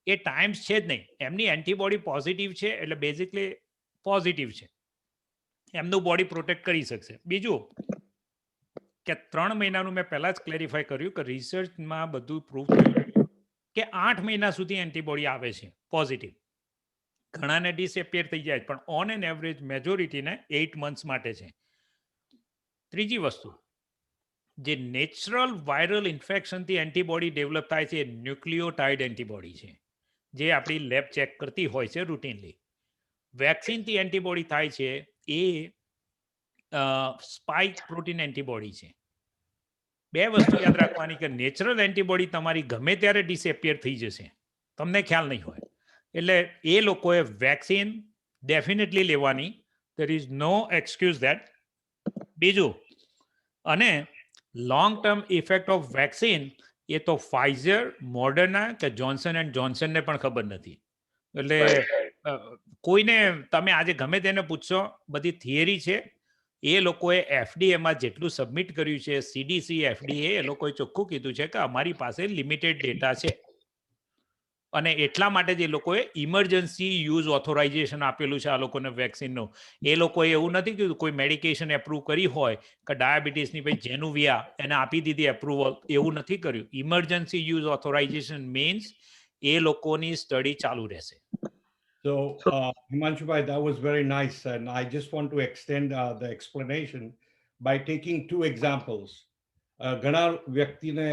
એ ટાઈમ્સ છે જ નહીં, એમની એન્ટીબોડી પોઝિટિવ છે એટલે બેઝિકલી પોઝિટિવ છે, એમનું બોડી પ્રોટેક્ટ કરી શકશે. બીજું કે 3 મહિનાનું મેં પહેલાં જ ક્લેરિફાય કર્યું કે રિસર્ચમાં બધું પ્રૂવ થયું કે 8 મહિના સુધી એન્ટીબોડી આવે છે પોઝિટિવ. ઘણાને ડિસએપિયર થઈ જાય, પણ ઓન એન એવરેજ મેજોરિટીને 8 મંથ્સ માટે છે. ત્રીજી વસ્તુ, જે નેચરલ વાયરલ ઇન્ફેક્શનથી એન્ટીબોડી ડેવલપ થાય છે એ ન્યુક્લિયોટાઇડ એન્ટીબોડી છે, જે આપણી લેબ ચેક કરતી હોય છે રૂટીનલી. વેક્સિનથી એન્ટીબોડી થાય છે એ સ્પાઇક પ્રોટીન એન્ટીબોડી છે. બે વસ્તુ યાદ રાખવાની કે નેચરલ એન્ટીબોડી તમારી ગમે ત્યારે ડિસએપિયર થઈ જશે, તમને ખ્યાલ નહીં હોય. એટલે એ લોકોએ વેક્સિન ડેફિનેટલી લેવાની, there is no excuse that. બીજું, અને long term effect of vaccine એ તો ફાઇઝર, મોડર્ના કે જોન્સન એન્ડ જોન્સનને પણ ખબર નથી. એટલે કોઈને તમે આજે ગમે તેને પૂછશો, બધી થિયરી છે. એ લોકોએ એફડીએમાં જેટલું સબમિટ કર્યું છે, સીડીસી, એફડીએ, એ લોકોએ ચોખ્ખું કીધું છે કે અમારી પાસે લિમિટેડ ડેટા છે, અને એટલા માટે જ એ લોકોએ ઇમરજન્સી યુઝ ઓથોરાઇઝેશન આપેલું છે આ લોકોને વેક્સિનનું. એ લોકોએ એવું નથી કીધું કોઈ મેડિકેશન એપ્રૂવ કરી હોય કે ડાયાબિટીસની ભાઈ જેનુવિયા એને આપી દીધી એપ્રુવલ, એવું નથી કર્યું. ઇમરજન્સી યુઝ ઓથોરાઇઝેશન મીન્સ એ લોકોની સ્ટડી ચાલુ રહેશે. So, Himanshu bhai, that was very nice. And I just want to extend the explanation by taking two examples. ઘણા વ્યક્તિને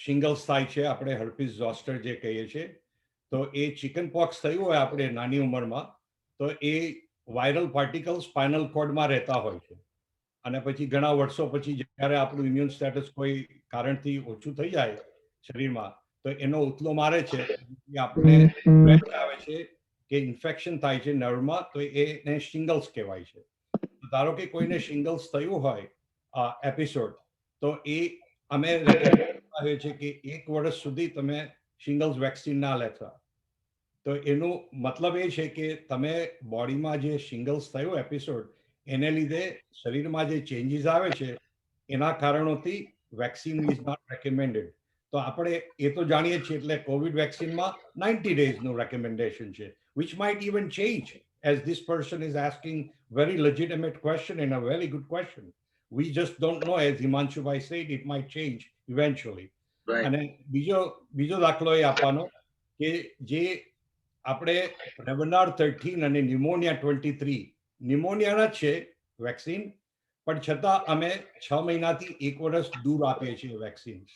શિંગલ્સ થાય છે, આપણે હર્પીસ ઝોસ્ટર જે કહીએ છીએ, તો એ ચિકન પોક્સ થયું હોય આપણે નાની ઉંમરમાં, તો એ વાયરલ પાર્ટિકલ સ્પાઇનલ કોર્ડમાં રહેતા હોય છે. અને પછી ઘણા વર્ષો પછી જ્યારે આપણું ઇમ્યુન સ્ટેટસ કોઈ કારણથી ઓછું થઈ જાય શરીરમાં, તો એનો ઉથલો મારે છે, આપણે આવે છે કે ઇન્ફેક્શન થાય છે નર્વમાં, તો એને શિંગલ્સ કહેવાય છે. ધારો કે કોઈને શિંગલ્સ થયું હોય એપિસોડ, તો એ અમે આવે છે કે 1 વર્ષ સુધી તમે શિંગલ્સ વેક્સિન ના લેતા. તો એનો મતલબ એ છે કે તમે બોડીમાં જે શિંગલ્સ થયું એપિસોડ, એને લીધે શરીરમાં જે ચેન્જીસ આવે છે એના કારણોથી વેક્સિન ઇઝ નોટ રેકમેન્ડેડ. તો આપણે એ તો જાણીએ છીએ, એટલે કોવિડ વેક્સિનમાં 90 ડેઝનું રેકમેન્ડેશન છે, which might even change, as this person is asking very legitimate question and a very good question. We just don't know, as Himanshu bhai said, it might change eventually. Right. અને બીજો દાખલો એ આપવાનો કે જે આપણે રેવનાર 13 અને pneumonia 23, ન્યુમોનિયાના છે vaccine, પણ છતાં અમે 6 મહિનાથી 1 વર્ષ દૂર આપીએ છીએ વેક્સિન્સ.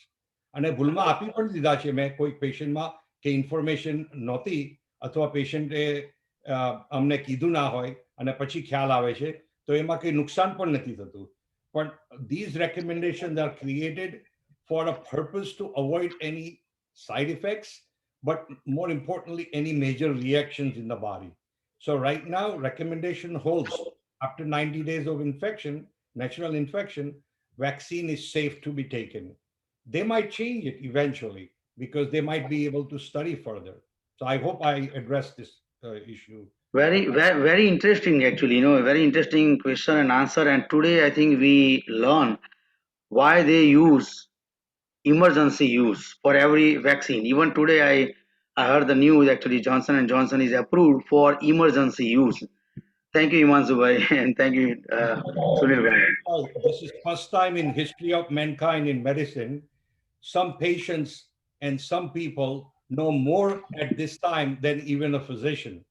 અને ભૂલમાં આપી પણ દીધા છે મેં કોઈ પેશન્ટમાં કે ઇન્ફોર્મેશન નહોતી, અથવા પેશન્ટે અમને કીધું ના હોય અને પછી ખ્યાલ આવે છે, તો એમાં કંઈ નુકસાન પણ નથી થતું. પણ these recommendations are created for a purpose to avoid any side effects, but more importantly, any major reactions in the body. So right now, recommendation holds after 90 days of infection, natural infection, vaccine is safe to be taken. They might change it eventually because they might be able to study further. So I hope I addressed this issue very interesting actually. A very interesting question and answer. And today I think we learn why they use emergency use for every vaccine. Even today, I heard the news actually Johnson and Johnson is approved for emergency use. Thank you, Himanshu bhai, and thank you, Sunil bhai. This is first time in history of mankind in medicine. Some patients and some people know more at this time than even a physician.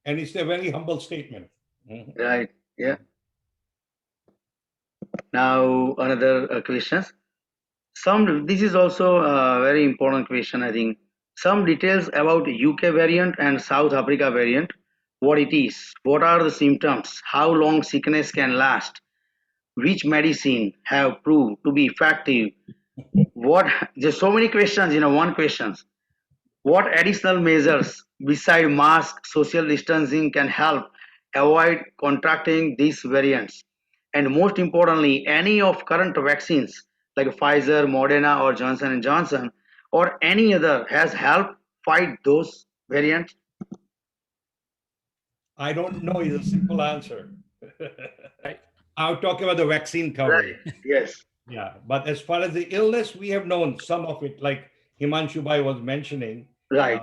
And it's a very humble statement. Mhm. Right. Yeah. Now another questions. This is also a very important question. I think some details about UK variant and South Africa variant. What it is? What are the symptoms? How long sickness can last? Which medicine have proved to be effective? What There's so many questions, one questions. What additional measures beside mask, social distancing can help avoid contracting these variants? And most importantly, any of current vaccines like Pfizer, Moderna or Johnson and Johnson or any other has helped fight those variants? I don't know is a simple answer. I, I'll talk about the vaccine coverage. Right. Yes. Yeah, but as far as the illness, we have known some of it, like Himanshu Bhai was mentioning, Right.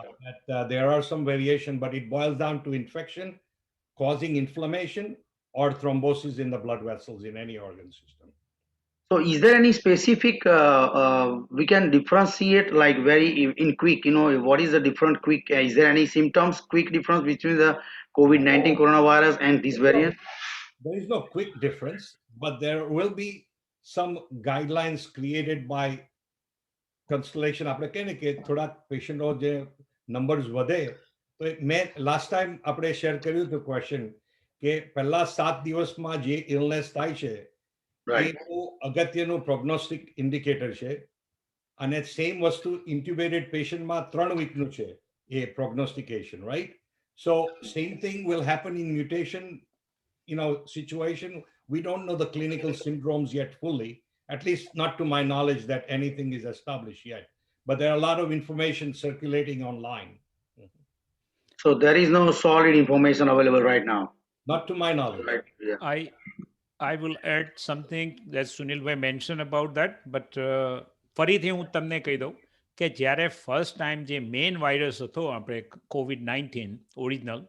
that there are some variation, but it boils down to infection causing inflammation or thrombosis in the blood vessels in any organ system. So is there any specific we can differentiate like very in quick, what is the different quick, is there any symptoms, quick difference between the COVID-19 coronavirus and this variant? There is no quick difference, but there will be some guidelines created by constellation. આપણે કહીએ ને કે થોડા પેશન્ટો જે numbers વધે તો મેં last time આપણે શેર કર્યું હતું ક્વેશ્ચન કે પહેલા 7 દિવસમાં જે ઇલનેસ થાય છે એ Right. બહુ અગત્યનું પ્રોગ્નોસ્ટિક ઇન્ડિકેટર છે અને સેમ વસ્તુ ઇન્ટ્યુબેટેડ પેશન્ટમાં 3 વીકનું છે એ પ્રોગ્નોસ્ટિકેશન, right? So same thing will happen in mutation, situation. We don't know the clinical syndromes yet fully, at least not to my knowledge that anything is established yet. But there are a lot of information circulating online. So there is no solid information available right now. Not to my knowledge. Right. Yeah. I will add something that Sunil ભાઈ mentioned about that, but ફરીથી હું તમને કહી દઉં કે જ્યારે first time જે main virus હતો આપણે COVID-19 ઓરિજિનલ,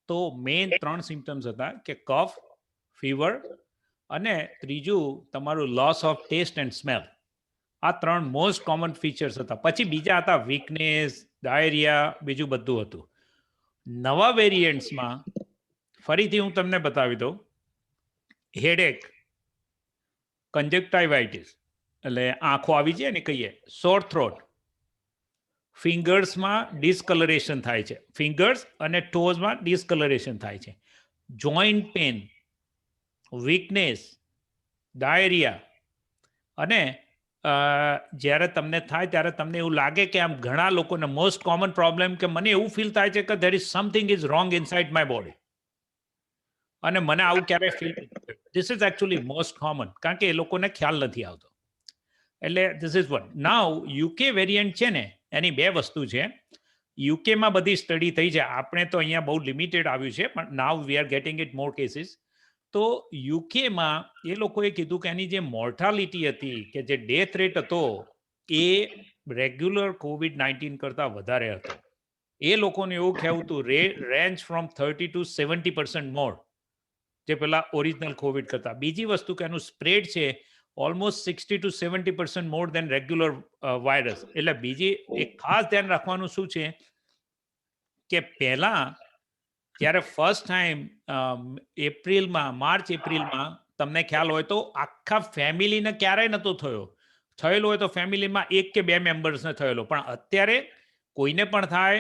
તો મેઇન 3 સિમ્ટમ્સ હતા કે કફ, ફીવર અને ત્રીજું તમારું loss of taste and smell. આ 3 મોસ્ટ કોમન ફીચર્સ હતા. પછી બીજા હતા વીકનેસ, ડાયરિયા, બીજું બધું હતું. નવા વેરિયન્ટ્સમાં ફરીથી હું તમને બતાવી દઉં, હેડેક, કંજક્ટાઇવાઇટિસ એટલે આંખો આવી જાય ને કહીએ, સોર થ્રોટ, ફિંગર્સમાં ડિસ્કલરેશન થાય છે, ફિંગર્સ અને ટોઝમાં ડિસ્કલરેશન થાય છે, જોઈન્ટ પેન, વીકનેસ, ડાયરિયા અને જ્યારે તમને થાય ત્યારે તમને એવું લાગે કે આમ ઘણા લોકોને મોસ્ટ કોમન પ્રોબ્લેમ કે મને એવું ફીલ થાય છે કે there is something is wrong inside my body અને મને આવું ક્યારે feel this is actually most common કારણ કે એ લોકોને ખ્યાલ નથી આવતો. એટલે this is one. Now UK variant છે ને એની 2 વસ્તુ છે. યુકેમાં બધી સ્ટડી થઈ છે, આપણે તો અહીંયા બહુ લિમિટેડ આવ્યું છે, પણ now we are getting it more cases. તો યુકેમાં એ લોકોએ કીધું કે એની જે મોર્ટાલિટી હતી કે જે ડેથ રેટ હતો એ રેગ્યુલર COVID-19 કરતાં વધારે હતો. એ લોકોને એવું કહેવું હતું રેન્જ ફ્રોમ 30 to 70% મોર જે પેલા ઓરિજિનલ કોવિડ કરતા. બીજી વસ્તુ કે એનું સ્પ્રેડ છે almost 60 to 70% more than regular virus. એટલે બીજી એક ખાસ ધ્યાન રાખવાનું શું છે કે પહેલા જ્યારે ફર્સ્ટ ટાઈમ માર્ચ એપ્રિલમાં તમને ખ્યાલ હોય તો આખા ફેમિલીને ક્યારેય નહોતો થયેલો હોય તો ફેમિલીમાં 1 કે 2 મેમ્બર્સને થયેલો, પણ અત્યારે કોઈને પણ થાય,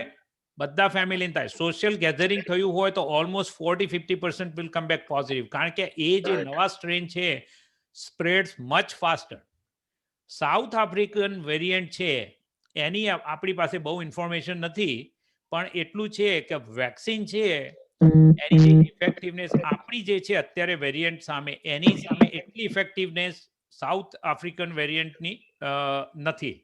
બધા ફેમિલીને થાય. સોશિયલ ગેધરિંગ થયું હોય તો almost 40-50% will come back positive કારણ કે એ જે નવા સ્ટ્રેન છે spreads much faster. South African variant છે એની આપણી પાસે બહુ ઇન્ફોર્મેશન નથી, પણ એટલું છે કે વેક્સિન છે એની જે ઇફેક્ટિવનેસ આપણી જે છે અત્યારે વેરિયન્ટ સામે એની સામે એટલી ઇફેક્ટિવનેસ સાઉથ આફ્રિકન વેરિયન્ટની નથી.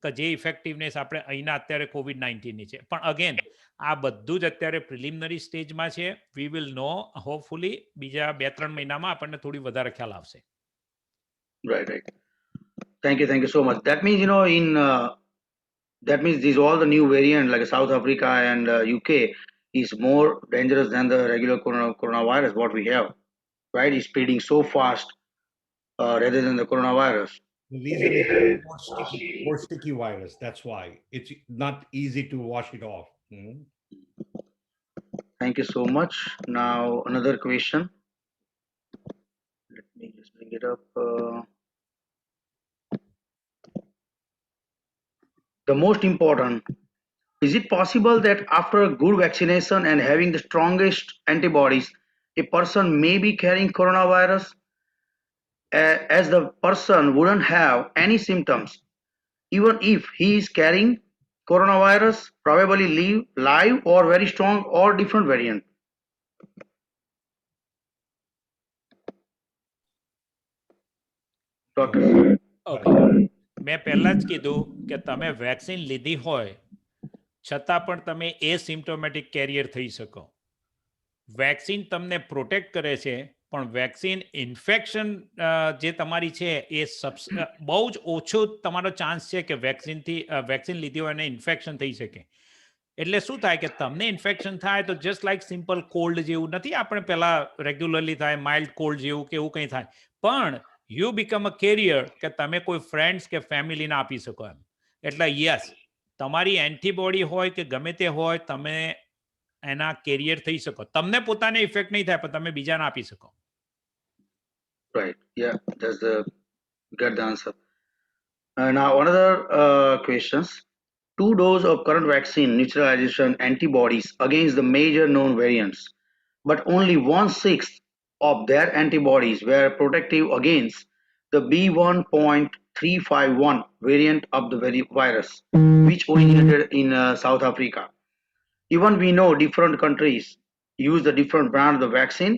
કે જે ઇફેક્ટિવનેસ આપણે અહીંના અત્યારે COVID-19ની છે. પણ અગેન આ બધું જ અત્યારે પ્રિલિમિનરી સ્ટેજમાં છે. વી વિલ નો હોપફુલી બીજા 2-3 મહિનામાં આપણને થોડી વધારે ખ્યાલ આવશે. Right, right. Thank you so much. That means, that means these all the new variant like South Africa and UK is more dangerous than the regular coronavirus what we have, right? It's spreading so fast rather than the coronavirus. The reason is more sticky virus. That's why it's not easy to wash it off. Mhm. Thank you so much. Now another question. Let me just bring it up. The most important, is it possible that after a good vaccination and having the strongest antibodies, a person may be carrying coronavirus as the person wouldn't have any symptoms, even if he is carrying coronavirus, probably live or very strong or different variant? Doctor. Okay, મેં પહેલા જ કીધું કે તમે vaccine લીધી હોય છતાં પણ તમે એસિમ્પ્ટોમેટિક કેરિયર થઈ શકો. વેક્સિન તમને પ્રોટેક્ટ કરે છે, પણ વેક્સિન ઇન્ફેક્શન જે તમારી છે એ બહુ જ ઓછો તમારો ચાન્સ છે કે વેક્સિન લીધી હોય અને ઇન્ફેક્શન થઈ શકે. એટલે શું થાય કે તમને ઇન્ફેક્શન થાય તો જસ્ટ લાઈક સિમ્પલ કોલ્ડ જેવું નથી, આપણે પહેલાં રેગ્યુલરલી થાય માઇલ્ડ કોલ્ડ જેવું કે એવું કંઈ થાય, પણ યુ બીકમ અ કેરિયર કે તમે કોઈ ફ્રેન્ડ્સ કે ફેમિલીને આપી શકો એમ. એટલે યસ, તમારી એન્ટીબોડી હોય કે ગમે તે હોય, તમે એના કેરિયર થઈ શકો. તમને પોતાને ઇફેક્ટ નહીં થાય, પણ તમે બીજાને આપી શકો. Right. Yeah, that's the get the answer. Now another questions. 2 doses of current vaccine neutralization antibodies against the major known variants, but only 1/6 of their antibodies were protective against the B1.351 variant of the virus, which originated in South Africa. Even we know different countries use the different brand of the vaccine,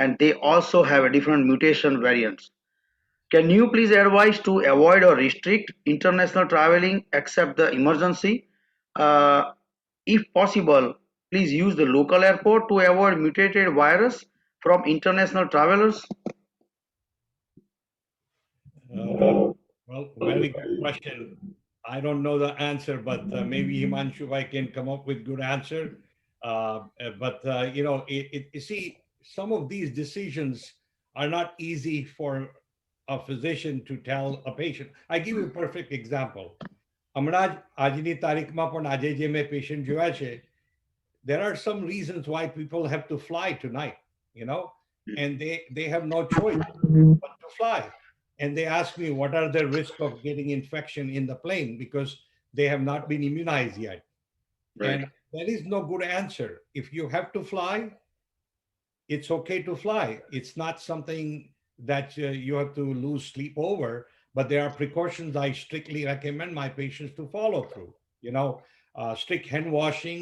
and they also have a different mutation variants. Can you please advise to avoid or restrict international traveling except the emergency? Uh, if possible, please use the local airport to avoid mutated virus from international travelers. Well, very good question. I don't know the answer, but maybe Himanshu I can come up with good answer. But you see, some of these decisions are not easy for a physician to tell a patient. I give you a perfect example. હમણાં જ આજની તારીખમાં પણ આજે જે મેં patient જોયા છે, there are some reasons why people have to fly tonight, and they have no choice but to fly. And they ask me what are the risks of getting infection in the plane because they have not been immunized yet. Right. And there is no good answer. If you have to fly, it's okay to fly. It's not something that you have to lose sleep over, but there are precautions I strictly recommend my patients to follow through. Strict hand washing,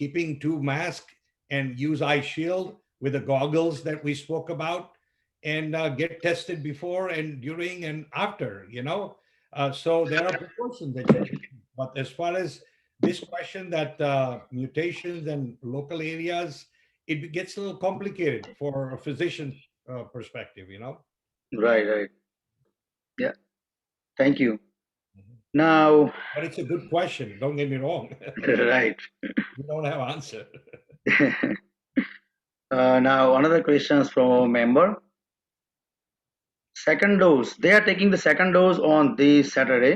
keeping 2 masks and use eye shield with the goggles that we spoke about, and get tested before and during and after. So there are precautions that you can take. But as far as this question that mutations and local areas, it gets a little complicated for a physician perspective. Right, right. Yeah. Thank you. Mhm. Now, But it's a good question. Don't get me wrong. right. We don't have answer. Now, another questions from a member. Second dose. They are taking the second dose on this Saturday.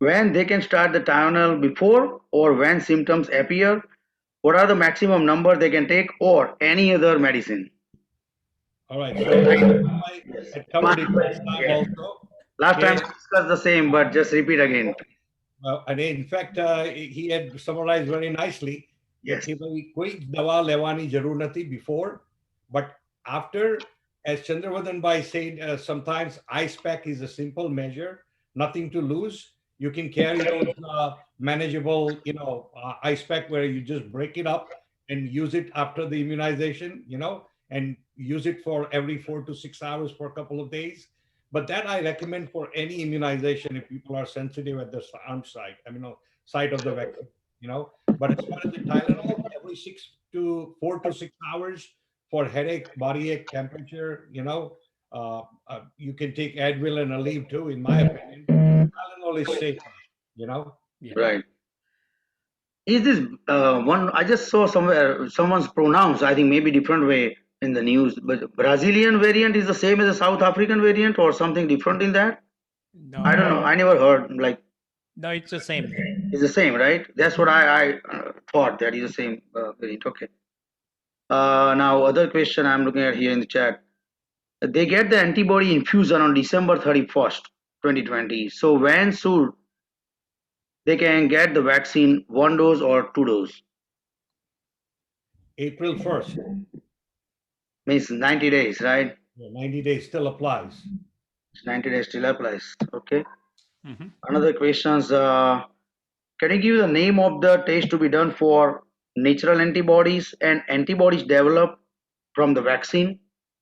When they can start the Tylenol before or when symptoms appear? What are the maximum number they can take or any other medicine? All right. So I had covered it last time Yeah. also. Last time Yes. we discussed the same, but just repeat again. And in fact, he had summarized very nicely Yes. that કોઈ દવા લેવાની જરૂર નથી before, but after, as Chandravardhan Bhai said, sometimes ice pack is a simple measure, nothing to lose. You can carry those manageable, ice pack where you just break it up and use it after the immunization, and use it for every 4 to 6 hours for a couple of days. But that I recommend for any immunization if people are sensitive at the arm site, site of the vaccine, But as far as the Tylenol, every 4 to 6 hours for headache, body ache, temperature, you can take Advil and Aleve too, in my opinion. Tylenol is safer, you know. Yeah. Right. Is this one? I just saw somewhere someone's pronounced. I think maybe different way in the news. But Brazilian variant is the same as the South African variant, or something different in that. I don't No, know. I never heard. Like no, it's the same thing. it's the same, right? That's what I thought. That is the same variant. Okay. Now other question I'm looking at here in the chat. They get the antibody infusion on December 31st, 2020. So when should they can get the vaccine, one dose or two dose? April 1st, Means 90 days, right? 90 days still applies. 90 days still applies. Okay. Mhm. Another questions. Can you give the name of the test to be done for natural antibodies and antibodies developed from the vaccine?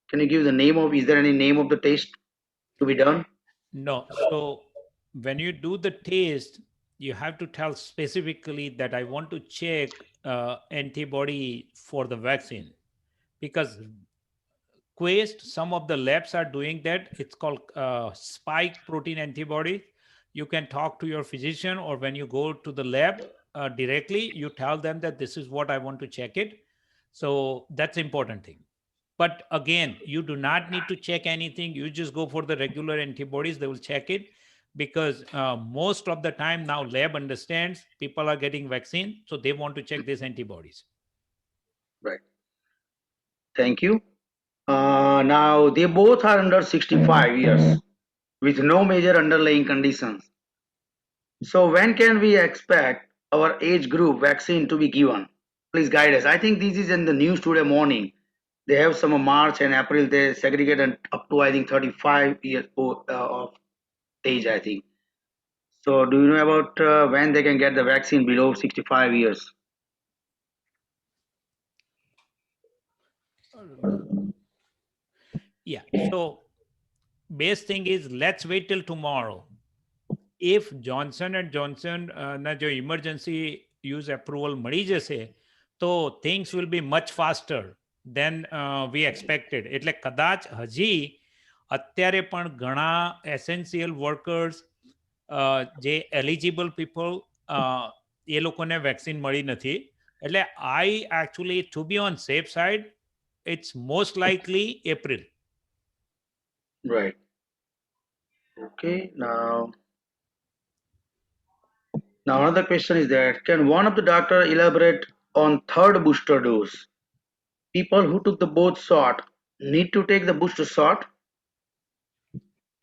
Can you give the name of? Is there any name of the test to be done? No. So when you do the test, you have to tell specifically that I want to check antibody for the vaccine, because Quest, some of the labs are doing that. It's called spike protein antibody. You can talk to your physician, or when you go to the lab directly, you tell them that this is what I want to check it. So that's important thing. But again, you do not need to check anything. You just go for the regular antibodies. They will check it, because most of the time now lab understands people are getting vaccine, so they want to check these antibodies. Right. Thank you. Now they both are under 65 years with no major underlying conditions. So when can we expect our age group vaccine to be given? Please guide us. I think this is in the news today morning. They have some of March and April. They segregated up to I think 35 years old, of age. I think. So do you know about when they can get the vaccine below 65 years? Yeah. So best thing is, let's wait till tomorrow. If Johnson and Johnson ના જો emergency use approval મળી જશે, તો things will be much faster than we expected. એટલે કદાચ હજી અત્યારે પણ ઘણા essential workers, જે eligible people, એ લોકોને વેક્સિન મળી નથી. એટલે I actually, to be on safe side, it's most likely April. Right. Okay. Now another question is that can one of the doctor elaborate on third booster dose? People who took the both shot need to take the booster shot.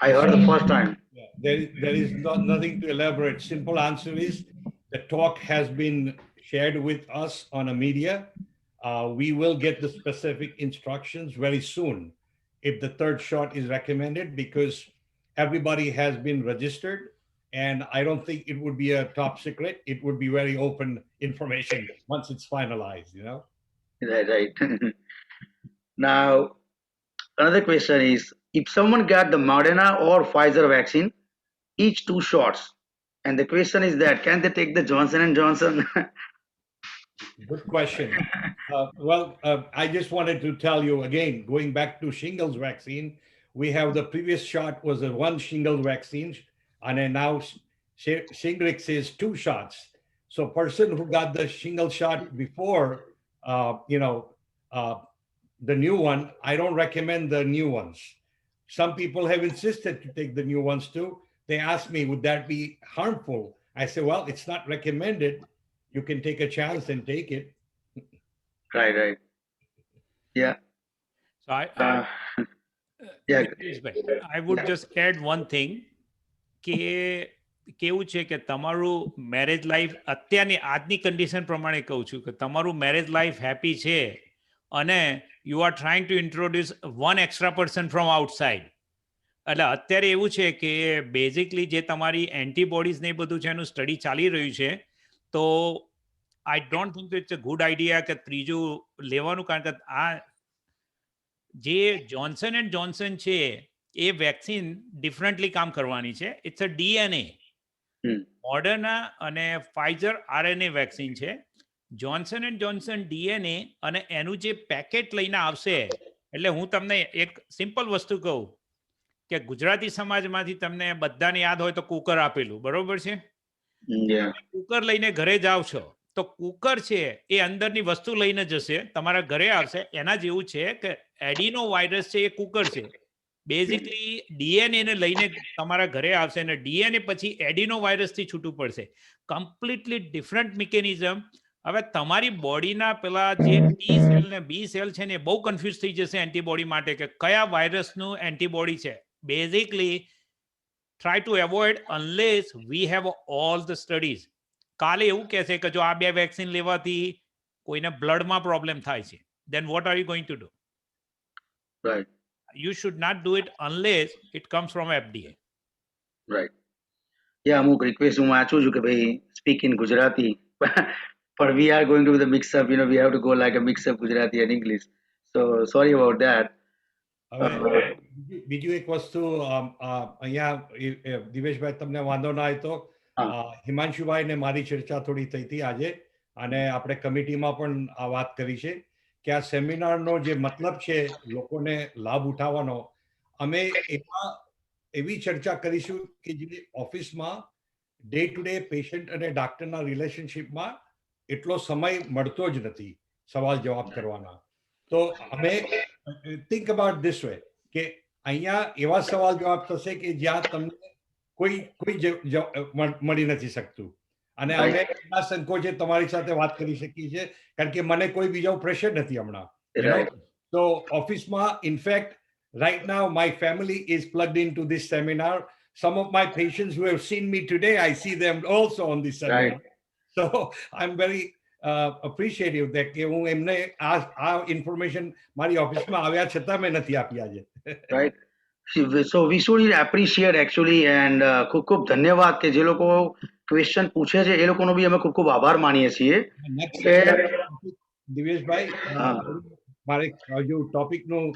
I heard the first time. Yeah, there is nothing to elaborate. Simple answer is the talk has been shared with us on a media. We will get the specific instructions very soon if the third shot is recommended, because everybody has been registered, and I don't think it would be a top secret. It would be very open information once it's finalized, Right, right. Now another question is if someone got the Moderna or Pfizer vaccine, each two shots, and the question is that can they take the Johnson and Johnson? Good question. I just wanted to tell you again, going back to shingles vaccine, we have the previous shot was a one shingles vaccine, and then now Shingrix is two shots. So person who got the shingle shot before, the new one, I don't recommend the new ones. Some people have insisted to take the new ones too. They asked me, would that be harmful? I say, well, it's not recommended. You can take a chance and take it. Right, right. Yeah. So Uh, yeah. I would just add one thing, કે કેવું છે કે તમારું marriage life અત્યારની આજની condition પ્રમાણે કહું છું કે તમારું મેરેજ લાઈફ હેપી છે, અને you are trying to introduce one extra person from outside. એટલે અત્યારે એવું છે કે બેઝિકલી જે તમારી એન્ટીબોડીઝ ને એ બધું છે એનું સ્ટડી ચાલી રહ્યું છે. તો I don't think it's a good idea કે ત્રીજું લેવાનું, કારણ કે આ જે જોન્સન એન્ડ જોન્સન છે એ વેક્સિન ડિફરન્ટલી કામ કરવાની છે. It's a DNA. મોડર્ના અને ફાઇઝર આરએનએ વેક્સિન છે. જોન્સન એન્ડ જોન્સન ડીએનએ અને એનું જે પેકેટ લઈને આવશે, એટલે હું તમને એક સિમ્પલ વસ્તુ કહું કે ગુજરાતી સમાજમાંથી તમને બધાને યાદ હોય તો કુકર આપેલું, બરોબર છે? કુકર લઈને ઘરે જાવ છો તો કુકર છે એ અંદરની વસ્તુ લઈને જશે, તમારા ઘરે આવશે. એના જેવું છે કે એડિનો વાયરસ છે એ કુકર છે. બેઝિકલી ડીએનએ ને લઈને તમારા ઘરે આવશે અને ડીએનએ પછી એડિનો વાયરસથી છૂટું પડશે. Completely different mechanism. હવે તમારી બોડીના પેલા જે ટી સેલ ને બી સેલ છે ને એ બહુ કન્ફ્યુઝ થઈ જશે એન્ટીબોડી માટે કે કયા વાયરસનું એન્ટીબોડી છે. Basically try to avoid unless we have all the studies. કાલે એવું કહેશે કે જો આ બે વેક્સિન લેવાથી કોઈને બ્લડમાં પ્રોબ્લેમ થાય છે, then what are you going to do? Right. You should not do it unless it comes from FDA. Right. Yeah, અમુક રિક્વેસ્ટ હું વાંચું છું કે ભાઈ speak in Gujarati. But we are going to be the mix up, we have to go like a mix up Gujarati and English. So sorry about that. હવે બીજું એક વસ્તુ અહીંયા દિવેશભાઈ તમને વાંધો ના હોય તો હિમાંશુભાઈ ને મારી ચર્ચા થોડી થઈ હતી આજે, અને આપણે કમિટીમાં પણ આ વાત કરી છે કે આ સેમિનારનો જે મતલબ છે લોકોને લાભ ઉઠાવવાનો, અમે એવી ચર્ચા કરીશું કે જે ઓફિસમાં ડે ટુ ડે પેશન્ટ અને ડાક્ટરના રિલેશનશિપમાં એટલો સમય મળતો જ નથી સવાલ જવાબ કરવાના. તો અમે think about this way કે અહીંયા એવા સવાલ જવાબ થશે કે જ્યાં તમને કોઈ મળી નથી શકતું, અને અમે એટલા સંકોચે તમારી સાથે વાત કરી શકીએ છીએ કારણ કે મને કોઈ બીજો પ્રેશર નથી હમણાં. તો ઓફિસમાં in fact right now my family is plugged into this seminar. Some of my patients who have seen me today, I see them also on this seminar. So I'm very appreciative that કે હું એમને આ information મારી ઓફિસમાં આવ્યા છતાં મેં નથી આપી આજે. Right. So we should appreciate actually and ખૂબ ખૂબ ધન્યવાદ કે જે લોકો ક્વેશ્ચન પૂછે છે એ લોકોનો બી અમે ખૂબ ખૂબ આભાર માનીએ છીએ. દિવેશભાઈ, મારે હજુ ટોપિકનું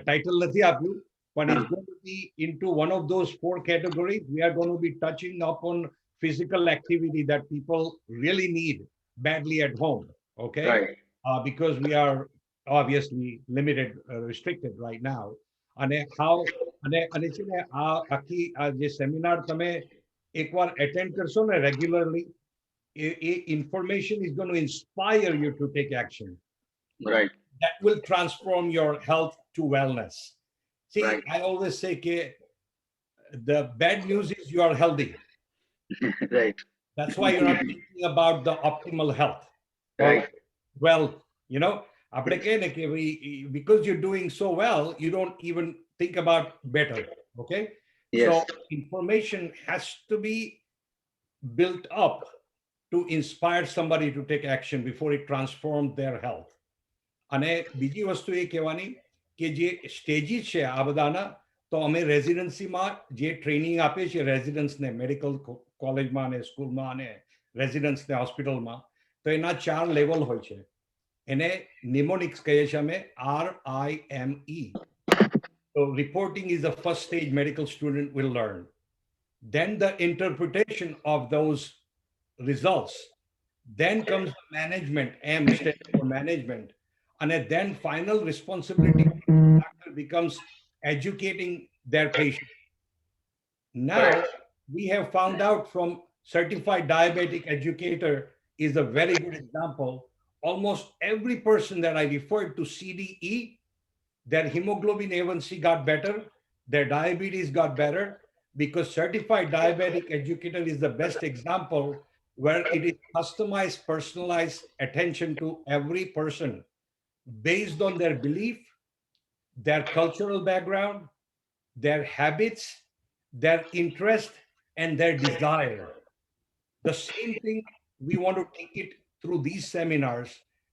title નથી આપ્યું, but it's going to be into one of those 4 categories. We are going to be touching upon physical activity that people really need badly at home, okay? Right. Because we are obviously limited, restricted right now. અને how અને છે ને આખી જે seminar તમે એકવાર attend કરશો ને regularly, A information is going to inspire you to take action. Right. That will transform your health to wellness. See, Right. I always say the bad news is you are healthy. Right. That's why you're not thinking about the optimal health. Right. Well, you know, because you're doing so well, you don't even think about better. Okay. Yes. So information has to be built up to inspire somebody to take action before it transforms their health. અને બીજી વસ્તુ એ કહેવાની કે જે stages છે આ બધાના, તો અમે રેઝિડન્સીમાં જે ટ્રેનિંગ આપીએ છીએ રેઝિડન્ટ્સને મેડિકલ કોલેજમાં અને સ્કૂલમાં અને રેઝિડન્ટ્સને હોસ્પિટલમાં, તો એના 4 લેવલ હોય છે. એને નિમોનિક્સ કહીએ છીએ અમે, RIME. So reporting is the first stage medical student will learn. Then the interpretation of those results. Then comes the management, M stands for management. And then final responsibility doctor becomes educating their patient. Now we have found out from certified diabetic educator is a very good example. Almost every person that I referred to CDE, their hemoglobin A1C got better, their diabetes got better, because certified diabetic educator is the best example where it is customized, personalized attention to every person based on their belief, their cultural background, their habits, their interest, and their desire. The same thing, we want to take it through these seminars,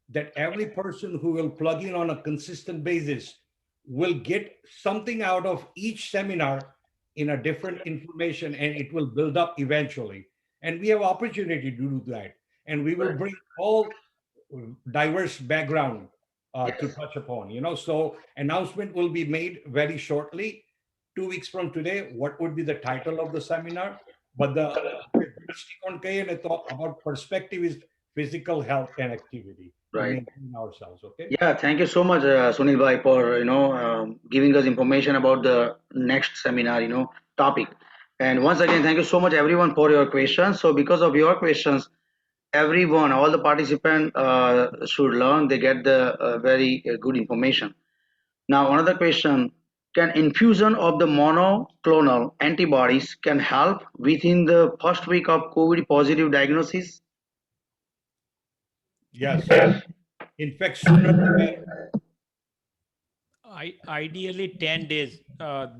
that every person who will plug in on a consistent basis will get something out of each seminar in a different information, and it will build up eventually. And we have opportunity to do that. And we will bring all diverse background to touch upon, you know. So announcement will be made very shortly. 2 weeks from today, what would be the title of the seminar? But the દૃષ્ટિકોણ કહીએ ને તો about perspective is physical health and activity to Right. maintain ourselves. Okay. Yeah, thank you so much, Sunil bhai, for giving us information about the next seminar, topic. And once again, thank you so much, everyone, for your questions. So, because of your questions, everyone, all the participants should learn. They get the very good information. Now, another question: can infusion of the monoclonal antibodies can help within the first week of COVID positive diagnosis? Yes. In fact, sooner the better. Ideally 10 days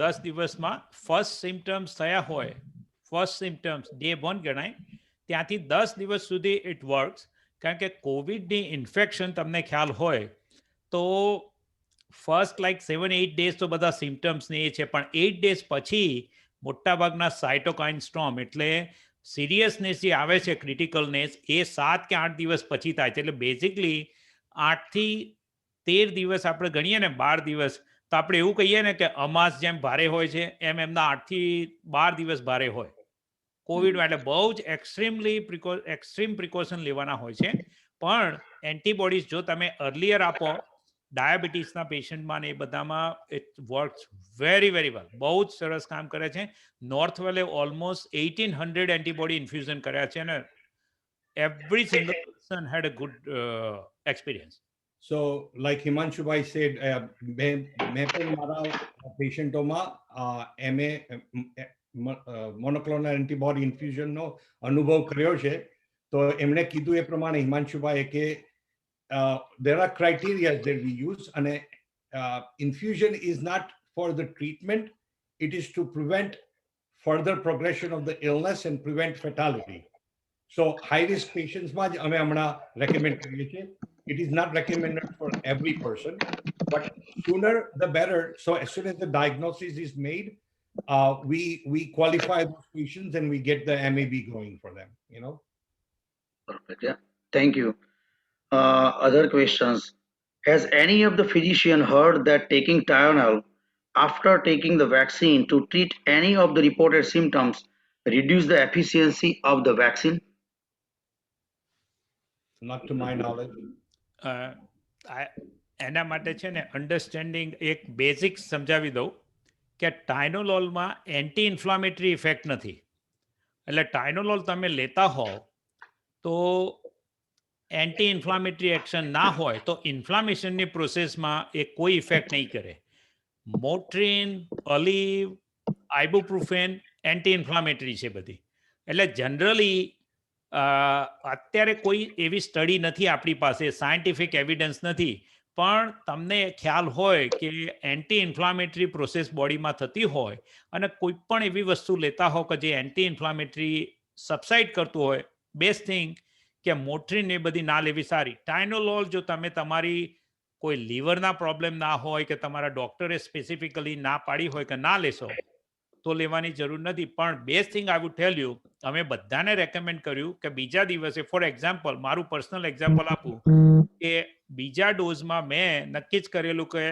10 દિવસમાં first symptoms થયા હોય, first symptoms day 1 ગણાય, ત્યાંથી 10 દિવસ સુધી it works. કારણ કે કોવિડની ઇન્ફેક્શન તમને ખ્યાલ હોય તો ફર્સ્ટ લાઈક 7-8 ડેઝ તો બધા સિમ્ટમ્સને એ છે, પણ 8 ડેઝ પછી મોટાભાગના સાઇટોકાઇન સ્ટોર્મ એટલે સિરિયસનેસ જે આવે છે, ક્રિટિકલનેસ, એ 7 કે 8 દિવસ પછી થાય છે. એટલે બેઝિકલી 8થી 13 દિવસ આપણે ગણીએ ને, 12 દિવસ, તો આપણે એવું કહીએ ને કે અમાસ જેમ ભારે હોય છે એમ એમના 8થી 12 દિવસ ભારે હોય કોવિડમાં. એટલે બહુ જ એક્સ્ટ્રીમ પ્રિકોશન લેવાના હોય છે. પણ એન્ટીબોડીઝ જો તમે અર્લિયર આપો ડાયાબિટીસના પેશન્ટમાં ને એ બધામાં, it works very very well. બહુ જ સરસ કામ કરે છે. નોર્થવેલે ઓલમોસ્ટ 1800 એન્ટીબોડી ઇન્ફ્યુઝન કર્યા છે અને every single person had a good experience. So, like Himanshu bhai said, मैं પણ મારા પેશન્ટોમાં MA મોનોક્લોનલ એન્ટીબોડી ઇન્ફ્યુઝનનો અનુભવ કર્યો છે. તો એમણે કીધું એ પ્રમાણે હિમાંશુભાઈએ કે there are criteria that we use, and infusion is not for the treatment, it is to prevent further progression of the illness and prevent fatality. So high risk patients માં જ અમે હમણાં recommend કરીએ છીએ. It is not recommended for every person, but sooner the better. So as soon as the diagnosis is made, we qualify those patients and we get the MAB going for them. Perfect. Yeah. Thank you. Other questions. Has any of the physician heard that taking Tylenol after taking the vaccine to treat any of the reported symptoms reduce the efficiency of the vaccine? Not to my knowledge. એના માટે છે ને understanding એક basic સમજાવી દઉં કે ટાઇનોલોલમાં anti inflammatory effect નથી. એટલે ટાઇનોલોલ તમે લેતા હો તો એન્ટી ઇન્ફ્લામેટરી એક્શન ના હોય તો ઇન્ફ્લામેશનની પ્રોસેસમાં એ કોઈ ઇફેક્ટ નહીં કરે. મોટ્રીન, અલીવ, આઇબુપ્રુફેન એન્ટી ઇન્ફ્લામેટરી છે બધી. એટલે જનરલી અત્યારે કોઈ એવી સ્ટડી નથી આપણી પાસે, સાયન્ટિફિક એવિડન્સ નથી, પણ તમને ખ્યાલ હોય કે એન્ટી ઇન્ફ્લામેટરી પ્રોસેસ બોડીમાં થતી હોય અને કોઈ પણ એવી વસ્તુ લેતા હો કે જે એન્ટી ઇન્ફ્લામેટરી સબસાઇડ કરતું હોય, બેસ્ટ થિંગ કે મોટ્રીન એ બધી ના લેવી સારી. ટાઇનોલોલ જો તમે તમારી કોઈ લીવરના પ્રોબ્લેમ ના હોય કે તમારા ડૉક્ટરે સ્પેસિફિકલી ના પાડી હોય કે ના લેશો તો લેવાની જરૂર નથી. પણ best thing I would tell you, અમે બધાને રેકમેન્ડ કર્યું કે બીજા દિવસે, ફોર એક્ઝામ્પલ મારું પર્સનલ એક્ઝામ્પલ આપું કે બીજા ડોઝમાં મેં નક્કી જ કરેલું કે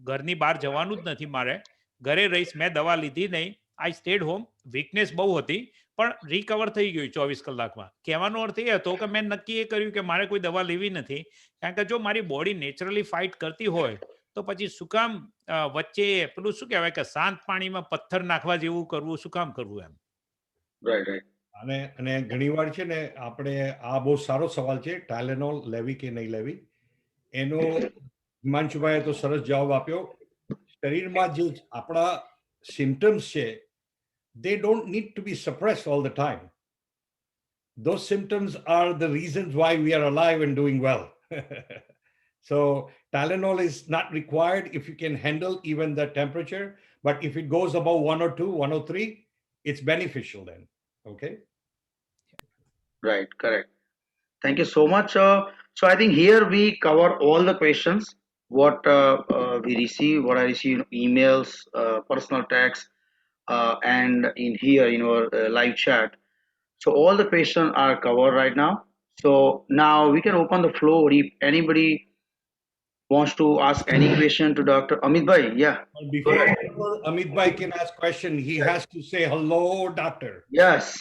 ઘરની બહાર જવાનું જ નથી મારે, ઘરે રહીશ, મેં દવા લીધી નહીં, આઈ સ્ટેડ હોમ. વીકનેસ બહુ હતી પણ રિકવર થઈ ગયું 24 કલાકમાં. કહેવાનો અર્થ એ હતો કે મેં નક્કી એ કર્યું કે મારે કોઈ દવા લેવી નથી, કારણ કે જો મારી બોડી નેચરલી ફાઇટ કરતી હોય તો પછી શું કામ વચ્ચે પેલું શું કહેવાય કે શાંત પાણીમાં પથ્થર નાખવા જેવું કરવું, શું કામ કરવું એમ. Right, right. અને ઘણીવાર છે ને આપણે આ બહુ સારો સવાલ છે, ટાઇલેનોલ લેવી કે નહીં લેવી. એનો હિમાંશુભાઈએ તો સરસ જવાબ આપ્યો. શરીરમાં જે આપણા સિમ્ટમ્સ છે, they don't need to be suppressed all the time. Those symptoms are the reasons why we are alive and doing well. So Tylenol is not required if you can handle even the temperature, but if it goes above 102, 103, it's beneficial then. Okay. Right, correct. Thank you so much. So I think here we cover all the questions what we receive, what I receive, emails, personal text, and in here in our live chat. So all the questions are covered right now. So now we can open the floor if anybody wants to ask any question to Dr. Amit Bhai. Yeah. Well, before Amit Bhai can ask question, he has to say hello, doctor. Yes.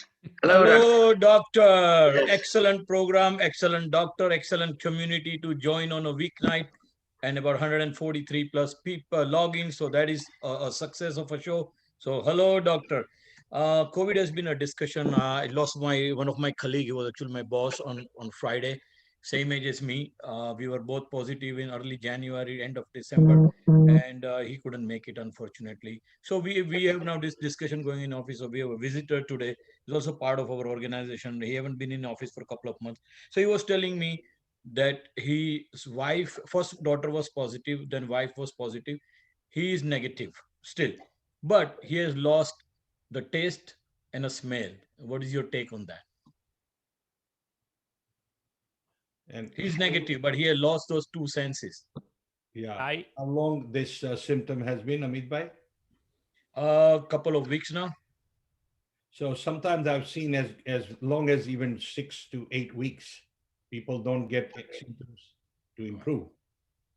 Hello, Doctor. Hello, doctor. Yes. Excellent program, excellent doctor, excellent community to join on a weeknight, and about 143 plus people logging. So that is a success of a show. So hello, doctor. COVID has been a discussion. I lost one of my colleague. He was actually my boss on Friday. Same age as me. We were both positive in early January, end of December, and he couldn't make it, unfortunately. So we have now this discussion going in office. So we have a visitor today. He's also part of our organization. He haven't been in office for a couple of months. So he was telling me that his wife, first daughter was positive, then wife was positive. He is negative still, but he has lost the taste and a smell. What is your take on that? And He's negative, but he has lost those two senses. yeah, I how long this symptom has been, Amit Bhai? A couple of weeks now. So sometimes I've seen as long as even 6 to 8 weeks, people don't get symptoms to improve.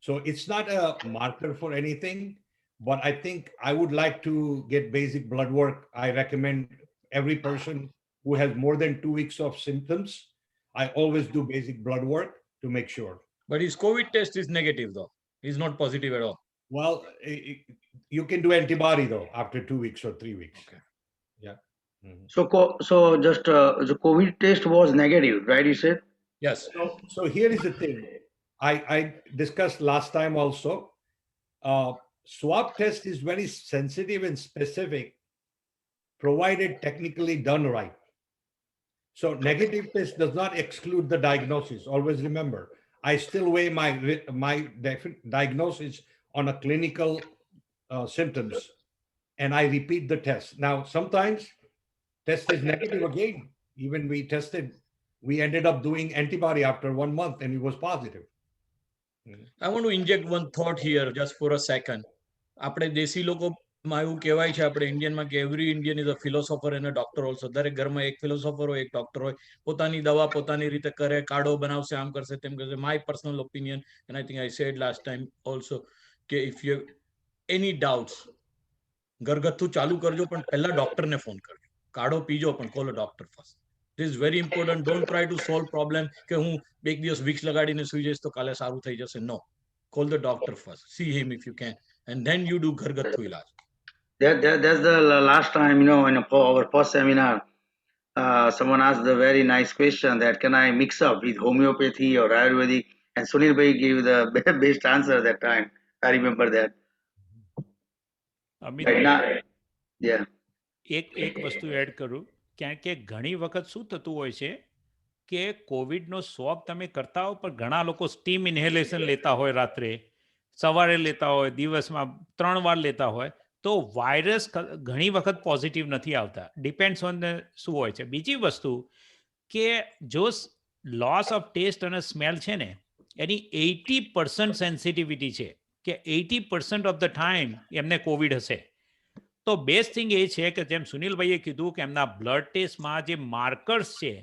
So it's not a marker for anything, but I think I would like to get basic blood work. I recommend every person who has more than 2 weeks of symptoms, I always do basic blood work to make sure. But his COVID test is negative though. He's not positive at all. Well, you can do antibody though after 2 weeks or 3 weeks. Okay. Yeah. Mhm. So just the COVID test was negative, right? You said. Yes. So here is the thing. I discussed last time also. Swab test is very sensitive and specific, provided technically done right. So negative test does not exclude the diagnosis. Always remember, I still weigh my diagnosis on a clinical symptoms, and I repeat the test. Now sometimes test is negative again. Even we ended up doing antibody after 1 month, and it was positive. I want to inject one thought here just for a second. આપણે દેશી લોકોમાં એવું કહેવાય છે આપણે ઇન્ડિયનમાં કે every Indian is a philosopher and a doctor also. દરેક ઘરમાં એક ફિલોસોફર હોય, એક ડોક્ટર હોય. પોતાની દવા પોતાની રીતે કરે, કાઢો બનાવશે, આમ કરશે, તેમ કરશે. My personal opinion, and I think I said last time also, કે ઇફ યુ એની ડાઉટ્સ, ઘરગથ્થું ચાલુ કરજો, પણ પહેલા ડોક્ટરને ફોન કરજો. કાઢો પીજો, પણ call a doctor first. This is very important. Don't try to solve problem કે હું એક દિવસ વિક્સ લગાડીને સુઈ જઈશ તો કાલે સારું થઈ જશે. No. Call the doctor first. See him if you can. And then you do ઘરગથ્થુ ઇલાજ. That's the last time, in our first seminar, someone asked the very nice question that can I mix up with homeopathy or Ayurvedic? And Sunil Bhai gave the best answer that time. I remember that. Amit Right ભાઈ, now, yeah. એક વસ્તુ add કરું, કારણ કે ઘણી વખત શું થતું હોય છે કે કોવિડનો સ્વોબ તમે કરતા હો, પણ ઘણા લોકો સ્ટીમ ઇન્હેલેશન લેતા હોય, રાત્રે સવારે લેતા હોય, દિવસમાં 3 વાર લેતા હોય, તો વાયરસ ઘણી વખત પોઝિટિવ નથી આવતા. ડિપેન્ડ્સ ઓન શું હોય છે. બીજી વસ્તુ કે જો લોસ ઓફ ટેસ્ટ અને સ્મેલ છે ને, એની 80% સેન્સિટિવિટી છે, કે 80% ઓફ ધ ટાઈમ એમને કોવિડ હશે. તો બેસ્ટ થિંગ એ છે કે જેમ સુનિલભાઈએ કીધું કે એમના બ્લડ ટેસ્ટમાં જે માર્કર્સ છે,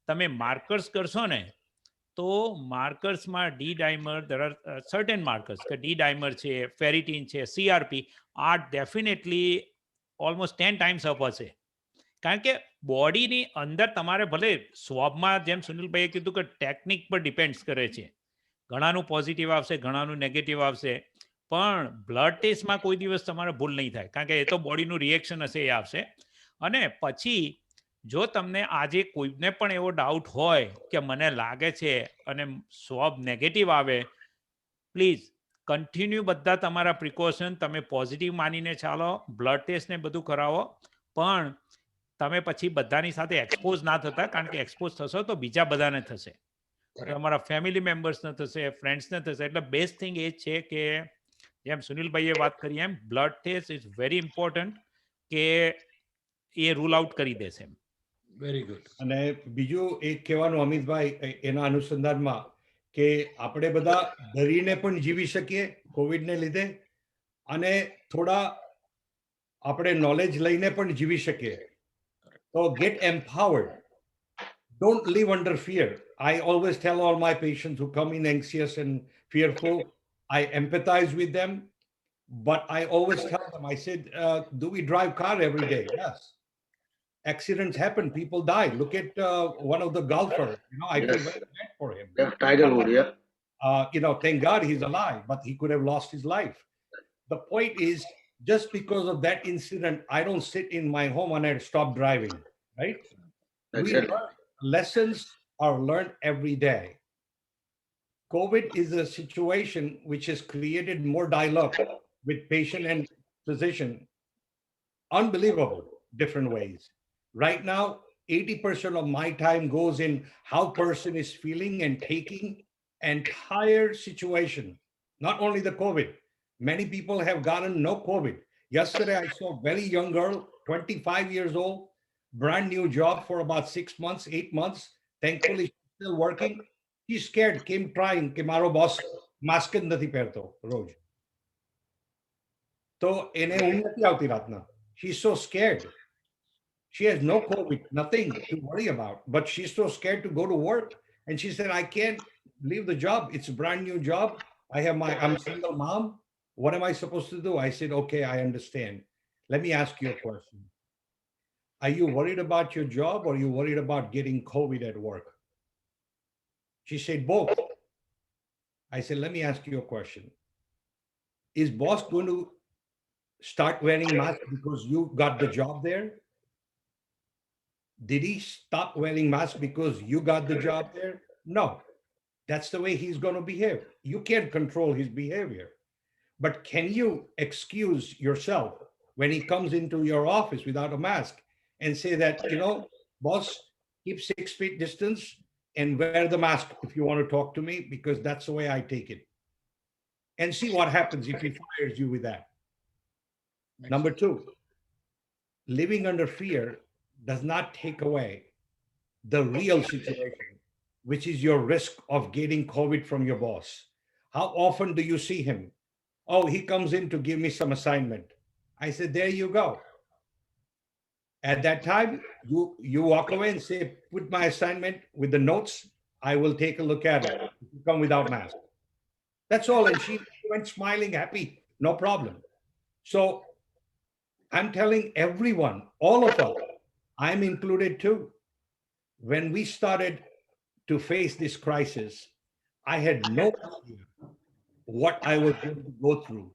તમે માર્કર્સ કરશો ને, તો માર્કર્સમાં D dimer, there are certain markers કે ડી ડાયમર છે, ફેરિટીન છે, સીઆરપી આ ડેફિનેટલી ઓલમોસ્ટ 10 ટાઈમ્સ અપ હશે. કારણ કે બોડીની અંદર તમારે ભલે સ્વોબમાં જેમ સુનિલભાઈએ કીધું કે ટેકનિક પર ડિપેન્ડ્સ કરે છે, ઘણાનું પોઝિટિવ આવશે, ઘણાનું નેગેટિવ આવશે, પણ બ્લડ ટેસ્ટમાં કોઈ દિવસ તમારે ભૂલ નહીં થાય, કારણ કે એ તો બોડીનું રિએક્શન હશે, એ આવશે. અને પછી જો તમને આજે કોઈને પણ એવો ડાઉટ હોય કે મને લાગે છે અને સ્વોબ નેગેટિવ આવે, પ્લીઝ કન્ટિન્યુ બધા તમારા પ્રિકોશન તમે પોઝિટિવ માનીને ચાલો, બ્લડ ટેસ્ટ ને બધું કરાવો, પણ તમે પછી બધાની સાથે એક્સપોઝ ના થતા, કારણ કે એક્સપોઝ થશો તો બીજા બધાને થશે, તમારા ફેમિલી મેમ્બર્સને થશે, ફ્રેન્ડ્સને થશે. એટલે બેસ્ટ થિંગ એ છે કે જેમ સુનિલભાઈએ વાત કરી એમ blood test is very important, કે એ રૂલ આઉટ કરી દેશે. Very good. અને બીજું એક કહેવાનું અમિતભાઈ એના અનુસંધાનમાં કે આપણે બધા ડરીને પણ જીવી શકીએ કોવિડને લીધે, અને થોડા આપણે નોલેજ લઈને પણ જીવી શકીએ. તો get empowered. Don't live under fear. I always tell all my patients who come in anxious and fearful, I empathize with them, but I always tell them, I said, do we drive car every day? Yes. Accidents happen, people die. Look at one of the golfers. I feel Yes. very bad for him. Yeah, Tiger But, Wood. Yeah. thank God he's alive, but he could have lost his life. The point is, just because of that incident, I don't sit in my home and I stop driving, right? We Exactly. learn, lessons are learned every day. COVID is a situation which has created more dialogue with patient and physician, unbelievable different ways. Right now, 80% of my time goes in how person is feeling and taking entire situation, not only the COVID. Many people have gotten no COVID. Yesterday, I saw a very young girl, 25 years old, brand new job for about 6 months, 8 months. Thankfully, she's still working. She's scared, came trying, કે મારો boss mask જ નથી પહેરતો રોજ. તો એને ઊંઘ નથી આવતી રાતના. She's so scared. She has no COVID, nothing to worry about, but she's so scared to go to work. And she said, I can't leave the job. It's a brand new job. I'm a single mom. What am I supposed to do? I said, okay, I understand. Let me ask you a question. Are you worried about your job or are you worried about getting COVID at work? She said, both. I said, let me ask you a question. Is boss going to start wearing masks because you got the job there? Did he stop wearing masks because you got the job there? No. That's the way he's going to behave. You can't control his behavior. But can you excuse yourself when he comes into your office without a mask and say that, boss, keep 6 feet distance and wear the mask if you want to talk to me, because that's the way I take it. And see what happens if he fires you with that. Number two, living under fear does not take away the real situation, which is your risk of getting COVID from your boss. How often do you see him? Oh, he comes in to give me some assignment. I said, there you go. At that time, you walk away and say, put my assignment with the notes. I will take a look at it. You come without mask. That's all. And she went smiling, happy, no problem. So I'm telling everyone, all of us, I'm included too. When we started to face this crisis, I had no idea what I was going to go through.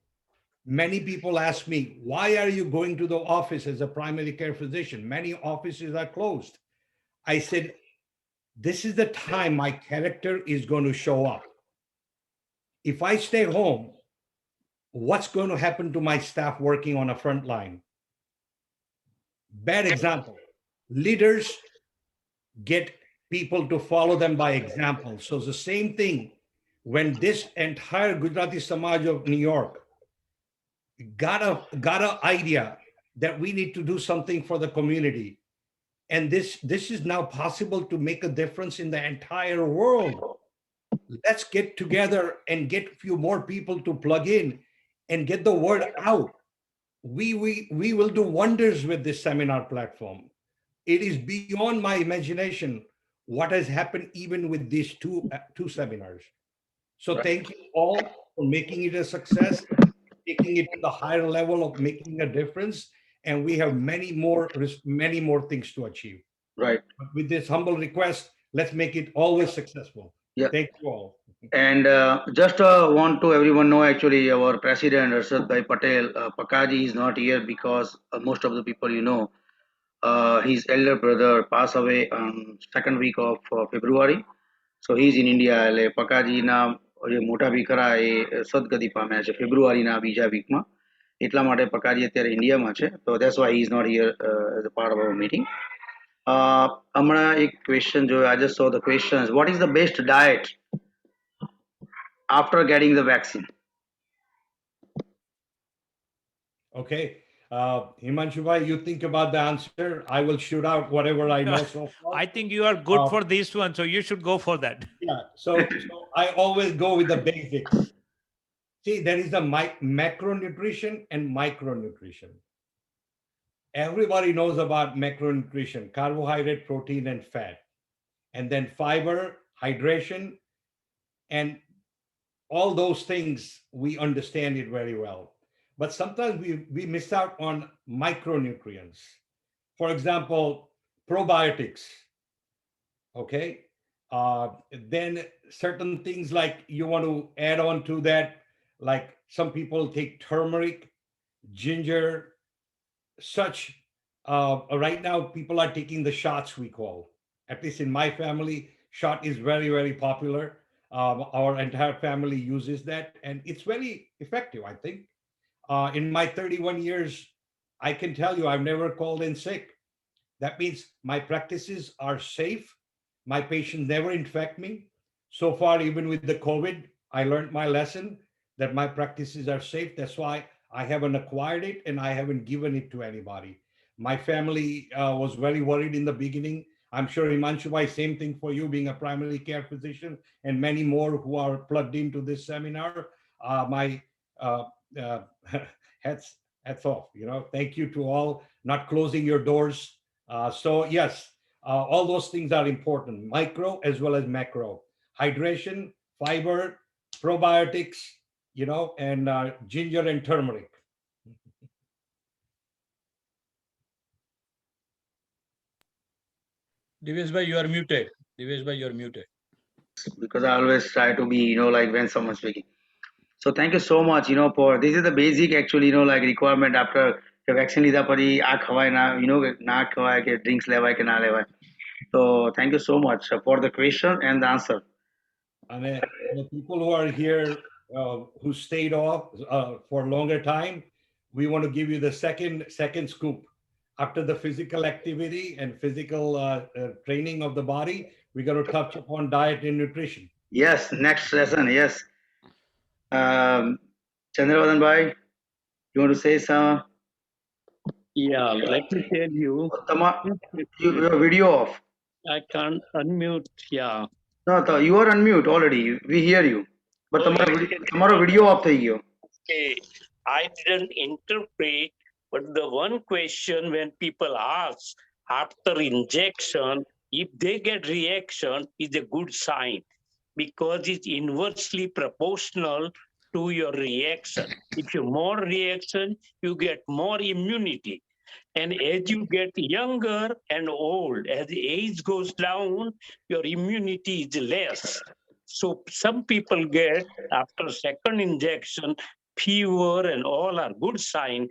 Many people ask me, why are you going to the office as a primary care physician? Many offices are closed. I said, this is the time my character is going to show up. If I stay home, what's going to happen to my staff working on a front line? Bad example. Leaders get people to follow them by example. So it's the same thing when this entire Gujarati Samaj of New York got a idea that we need to do something for the community. And this is now possible to make a difference in the entire world. Let's get together and get a few more people to plug in and get the word out. We will do wonders with this seminar platform. It is beyond my imagination what has happened even with these two seminars. So thank you all for making it a success, taking it to the higher level of making a difference. And we have many more things to achieve. Right. But with this humble request, let's make it always successful. Yeah. Thank you all. And just want to everyone know, actually, our president, Arshad Bhai Patel, Pakaji is not here because most of the people, his elder brother passed away on second week of February. So he's in India. એટલે પકાજીના જે મોટા ભીખરા એ સદગતિ પામ્યા છે ફેબ્રુઆરીના બીજા વીકમાં. એટલા માટે પકાજી અત્યારે ઇન્ડિયામાં છે. તો that's why he is not here as a part of our meeting. હમણાં એક question જોયો. I just saw the questions. What is the best diet after getting the vaccine? Okay. Himanshu bhai, you think about the answer. I will shoot out whatever I know so far. I think you are good for this one, so you should go for that. Yeah. So I always go with the basics. See, there is a macronutrition and micronutrition. Everybody knows about macronutrition: carbohydrate, protein, and fat. And then fiber, hydration, and all those things, we understand it very well. But sometimes we miss out on micronutrients. For example, probiotics, okay? Then certain things like you want to add on to that, like some people take turmeric, ginger, such. Right now, people are taking the shots, we call. At least in my family, shot is very, very popular. Our entire family uses that, and it's very effective, I think. In my 31 years, I can tell you I've never called in sick. That means my practices are safe. My patients never infect me. So far, even with the COVID, I learned my lesson that my practices are safe. That's why I haven't acquired it and I haven't given it to anybody. My family was very worried in the beginning. I'm sure Himanshu bhai, same thing for you, being a primary care physician, and many more who are plugged into this seminar. My uh, uh, hats hats off. Thank you to all, not closing your doors. So yes, all those things are important, micro as well as macro. Hydration, fiber, probiotics, and ginger and turmeric. Divesh bhai, you are muted. Divesh bhai, you are muted. Because I always try to be, like when someone's speaking. So thank you so much, for this is the basic actually, like requirement after કે vaccine લીધા પછી આ ખવાય ના, ના ખવાય કે drinks લેવાય કે ના લેવાય. So thank you so much for the question and the answer. And the people who are here who stayed off for a longer time, we want to give you the second scoop. After the physical activity and physical training of the body, we're going to touch upon diet and nutrition. Yes, next lesson. Yes. Chandravadan bhai, you want to say some? Yeah, let me tell you. Your video off. I can't unmute. Yeah. No, you are unmute already. We hear you. But Oh, તમારો video off થઈ ગયો. Okay. I didn't interpret, but the one question when people ask after injection, if they get reaction, is a good sign because it's inversely proportional to your reaction. If you more reaction, you get more immunity. And as you get younger and old, as the age goes down, your immunity is less. So some people get after second injection fever and all are good sign,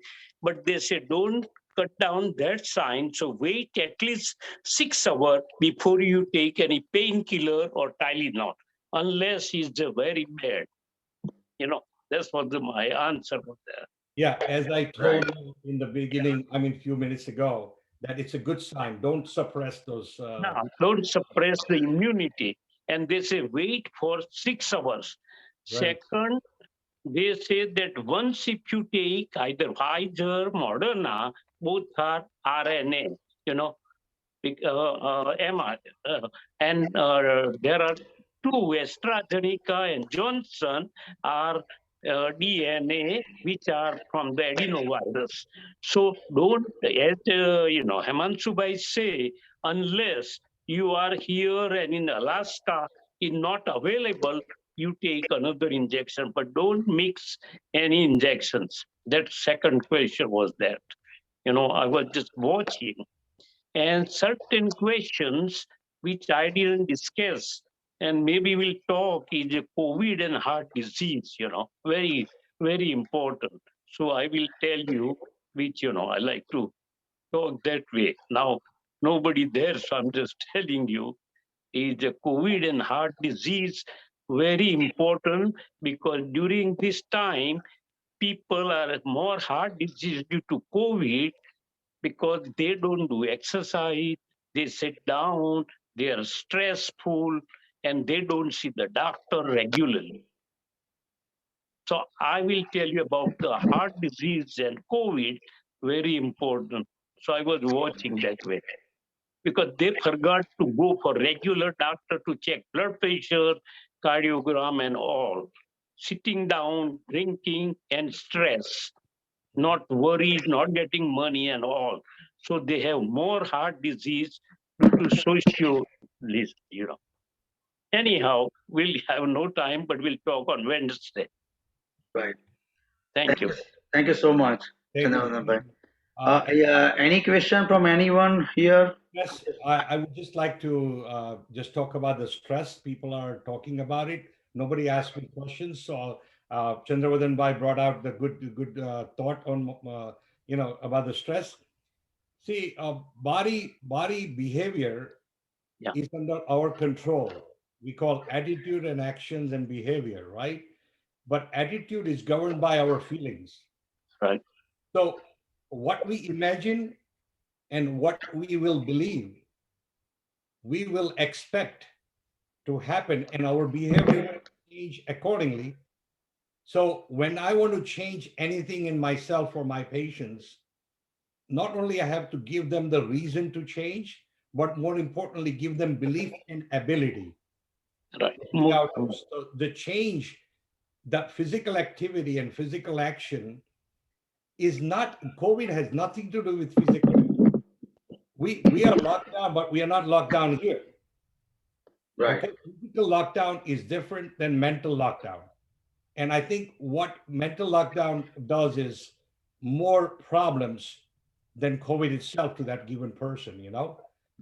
but they say don't cut down that sign. So wait at least 6 hours before you take any painkiller or Tylenol, unless it's very bad. That's what my answer was there. Yeah, as I told you in the beginning, I mean, a few minutes ago, that it's a good sign. Don't suppress those. No, don't suppress the immunity. And they say wait for 6 hours. Right. Second, they say that once if you take either Pfizer, Moderna, both are RNA, you know, MR, and there are two, AstraZeneca and Johnson are DNA, which are from the adenovirus. So don't, as Himanshu bhai say, unless you are here and in Alaska is not available, you take another injection, but don't mix any injections. That second question was that. I was just watching and certain questions which I didn't discuss, and maybe we'll talk is a COVID and heart disease, very, very important. So I will tell you, which, I like to talk that way. Now, nobody there, so I'm just telling you, is a COVID and heart disease very important because during this time, people are more heart disease due to COVID because they don't do exercise, they sit down, they are stressful, and they don't see the doctor regularly. So I will tell you about the heart disease and COVID, very important. So I was watching that way because they forgot to go for regular doctor to check blood pressure, cardiogram, and all. Sitting down, drinking, and stress, not worried, not getting money and all. So they have more heart disease due to social list. Anyhow, we'll have no time, but we'll talk on Wednesday. Right. Thank you. Thank you so much, Thank you. Chandravadan bhai. Uh, Yeah, any question from anyone here? Yes, I would just like to just talk about the stress. People are talking about it. Nobody asked me questions, so Chandravardhan Bhai brought out the good thought on about the stress. See, body behavior Yeah. is under our control. We call attitude and actions and behavior, right? But attitude is governed by our feelings. Right. So what we imagine and what we will believe, we will expect to happen, and our behavior will change accordingly. So when I want to change anything in myself or my patients, not only I have to give them the reason to change, but more importantly, give them belief and ability. Right. So the change, that physical activity and physical action is not, COVID has nothing to do with physical. We are locked down, but we are not locked down here. Right. Okay, physical lockdown is different than mental lockdown. And I think what mental lockdown does is more problems than COVID itself to that given person.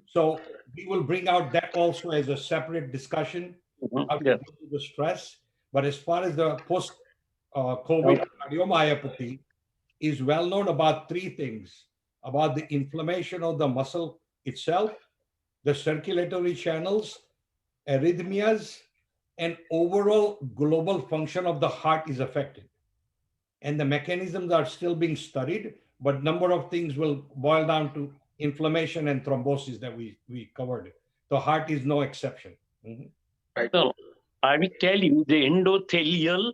So we will bring out that also as a separate discussion, how to Yeah. deal with the stress. But as far as the post COVID cardiomyopathy is well known about three things: about the inflammation of the muscle itself, the circulatory channels, arrhythmias, and overall global function of the heart is affected. And the mechanisms are still being studied, but number of things will boil down to inflammation and thrombosis that we covered. The heart is no exception. Mhm. Right. So I will tell you the endothelial,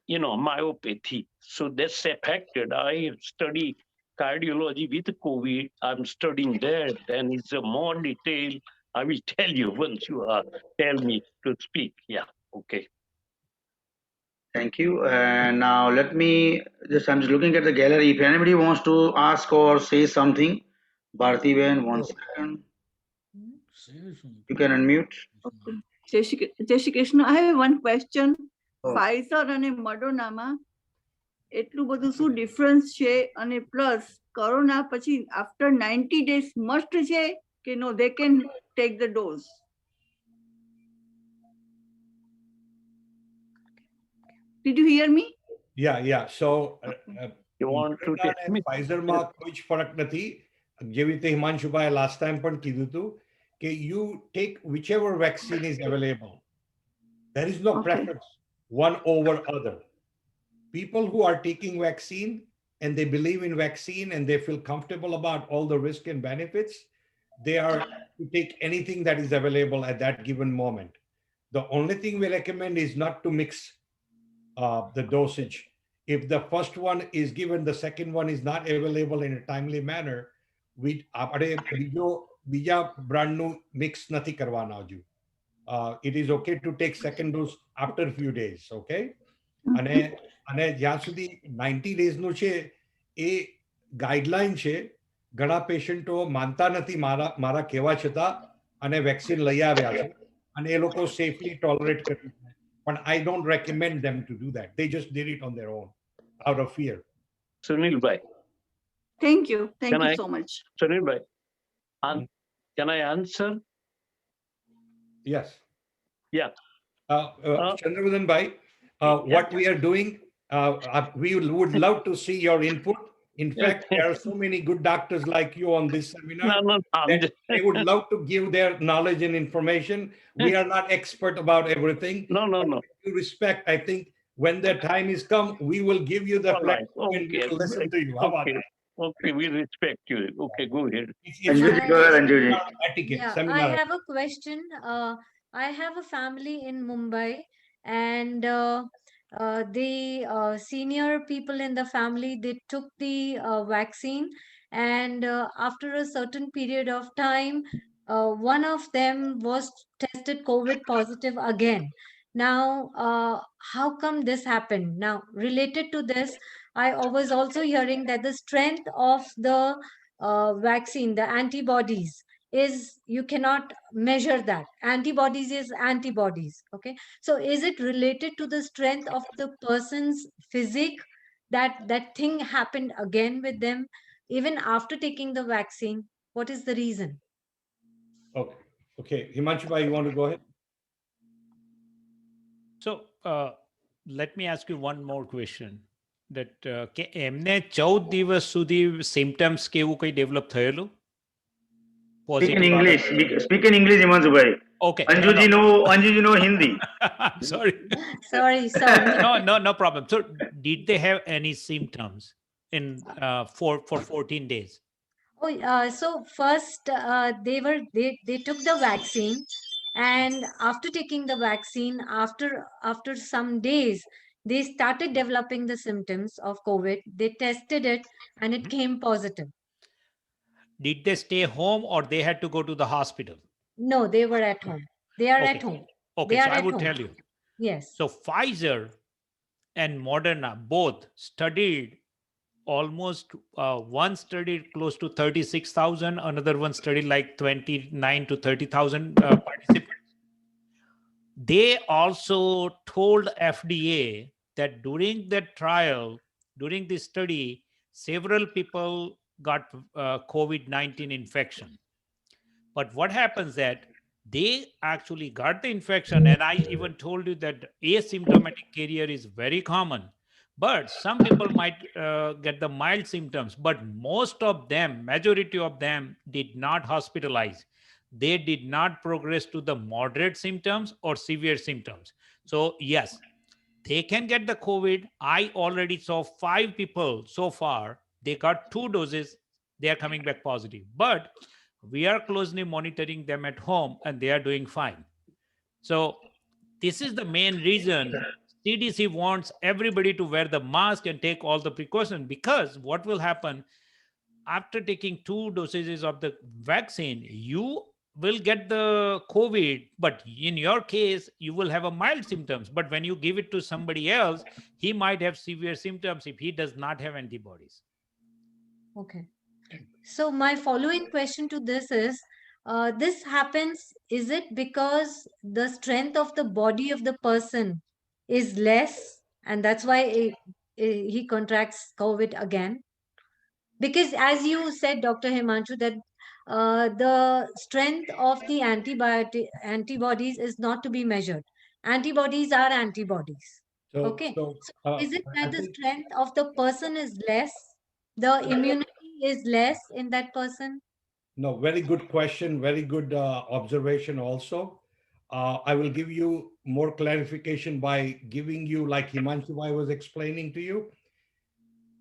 myopathy. So that's affected. I study cardiology with COVID. I'm studying that, and it's a more detail. I will tell you once you tell me to speak. Yeah. Okay. Thank you. And now I'm just looking at the gallery. If anybody wants to ask or say something, Bharti Ben, 1 second. You can unmute. જય Shri Krishna. I have one question. Oh. Pfizer અને Moderna એટલું બધું શું difference છે, અને plus corona પછી after 90 days must છે કે no, they can take the dose? Did you hear me? Yeah. So You want to Moderna take અને me? Pfizerમાં કોઈ જ ફરક નથી. જેવી રીતે હિમાંશુભાઈ લાસ્ટ ટાઈમ પણ કીધું હતું કે you take whichever vaccine is available. There is no preference one over other. People who are taking vaccine and they believe in vaccine and they feel comfortable about all the risk and benefits, they are to take anything that is available at that given moment. The only thing we recommend is not to mix the dosage. If the first one is given, the second one is not available in a timely manner, બીજા બ્રાન્ડનું mix નથી કરવાના હજુ. It is okay to take second dose after few days. Okay. અને જ્યાં સુધી 90 days નું છે એ ગાઈડલાઈન છે. ઘણા પેશન્ટો માનતા નથી મારા કહેવા છતાં અને વેક્સિન લઈ આવ્યા છે અને એ લોકો સેફલી ટોલરેટ કરી છે. But I don't recommend them to do that. They just did it on their own out of fear. Sunil Bhai. Thank you. Thank Can you I- so much. Sunil Bhai. Can I answer? Yes. Yeah. Chandravardhan Bhai, what we are doing, we would love to see your input. In fact, there are so many good doctors like you on this seminar. No, That they would love to give their knowledge and information. We are not expert about everything. No. With due respect, I think when the time is come, we will give you the All right. platform and we will listen to you. How about Okay. that? Okay, we respect you. Okay, go ahead. It's Anjuji, go ahead, Anjuji. etiquette, Yeah, I seminar. have a question. I have a family in Mumbai, and the senior people in the family, they took the vaccine, and after a certain period of time, one of them was tested COVID positive again. Now, how come this happened? Now, related to this, I was also hearing that the strength of the vaccine, the antibodies, is you cannot measure that. Antibodies is antibodies. Okay. So is it related to the strength of the person's physique that that thing happened again with them even after taking the vaccine? What is the reason? Okay. Okay. Himanshu bhai, you want to go ahead? So let me ask you one more question. That કે એમને 14 દિવસ સુધી symptoms કે એવું કંઈ develop થયેલું? Speak in positive English. Speak in English, Himanshu bhai. Okay. No, Anju know Hindi. I'm sorry. Sorry. No problem. So did they have any symptoms in for 14 days? Oh, so first they took the vaccine, and after taking the vaccine, after some days, they started developing the symptoms of COVID. They tested it, and it came positive. Did they stay home or they had to go to the hospital? No, they were at home. They are Okay. at home. Okay, They so are I at would home. tell you. Yes. So Pfizer and Moderna both studied almost one studied close to 36,000, another one studied like 29 to 30,000 participants. They also told FDA that during the trial, during this study, several people got COVID-19 infection. But what happens that they actually got the infection, and I even told you that asymptomatic carrier is very common. But some people might get the mild symptoms, but most of them, majority of them, did not hospitalize. They did not progress to the moderate symptoms or severe symptoms. So yes, they can get the COVID. I already saw 5 people so far. They got 2 doses. They are coming back positive. But we are closely monitoring them at home and they are doing fine. So this is the main reason CDC wants everybody to wear the mask and take all the precautions, because what will happen after taking 2 dosages of the vaccine, you will get the COVID, but in your case, you will have a mild symptoms. But when you give it to somebody else, he might have severe symptoms if he does not have antibodies. Okay. So my following question to this is, this happens, is it because the strength of the body of the person is less, and that's why he contracts COVID again? Because as you said, Dr. Himanshu, that the strength of the antibodies is not to be measured. Antibodies are antibodies. Okay. So is it I that the think strength of the person is less? The immunity is less in that person? no, very good question, very good observation also. I will give you more clarification by giving you, like Himanshu I was explaining to you,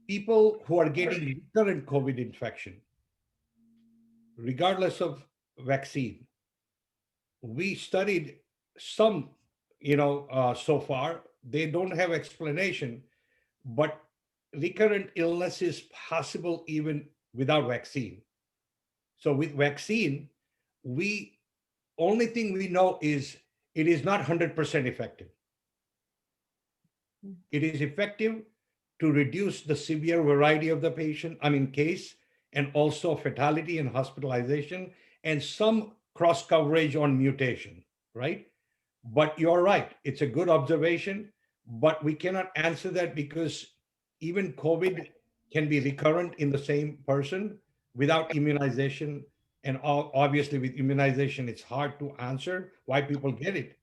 people who are getting recurrent COVID infection, regardless of vaccine. We studied some, so far, they don't have explanation, but recurrent illness is possible even without vaccine. So with vaccine, we only thing we know is it is not 100% effective. It is effective to reduce the severe variety of the patient, case, and also fatality and hospitalization, and some cross coverage on mutation, right? But you're right, it's a good observation, but we cannot answer that because even COVID can be recurrent in the same person without immunization. And obviously, with immunization, it's hard to answer why people get it.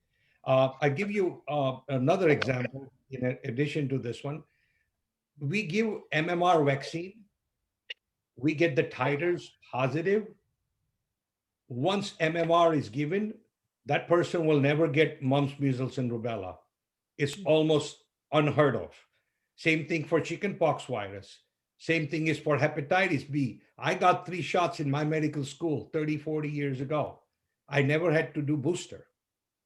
I give you another example in addition to this one. We give MMR vaccine, we get the titers positive. Once MMR is given, that person will never get mumps, measles, and rubella. It's almost unheard of. Same thing for chickenpox virus. Same thing is for hepatitis B. I got 3 shots in my medical school 30, 40 years ago. I never had to do booster.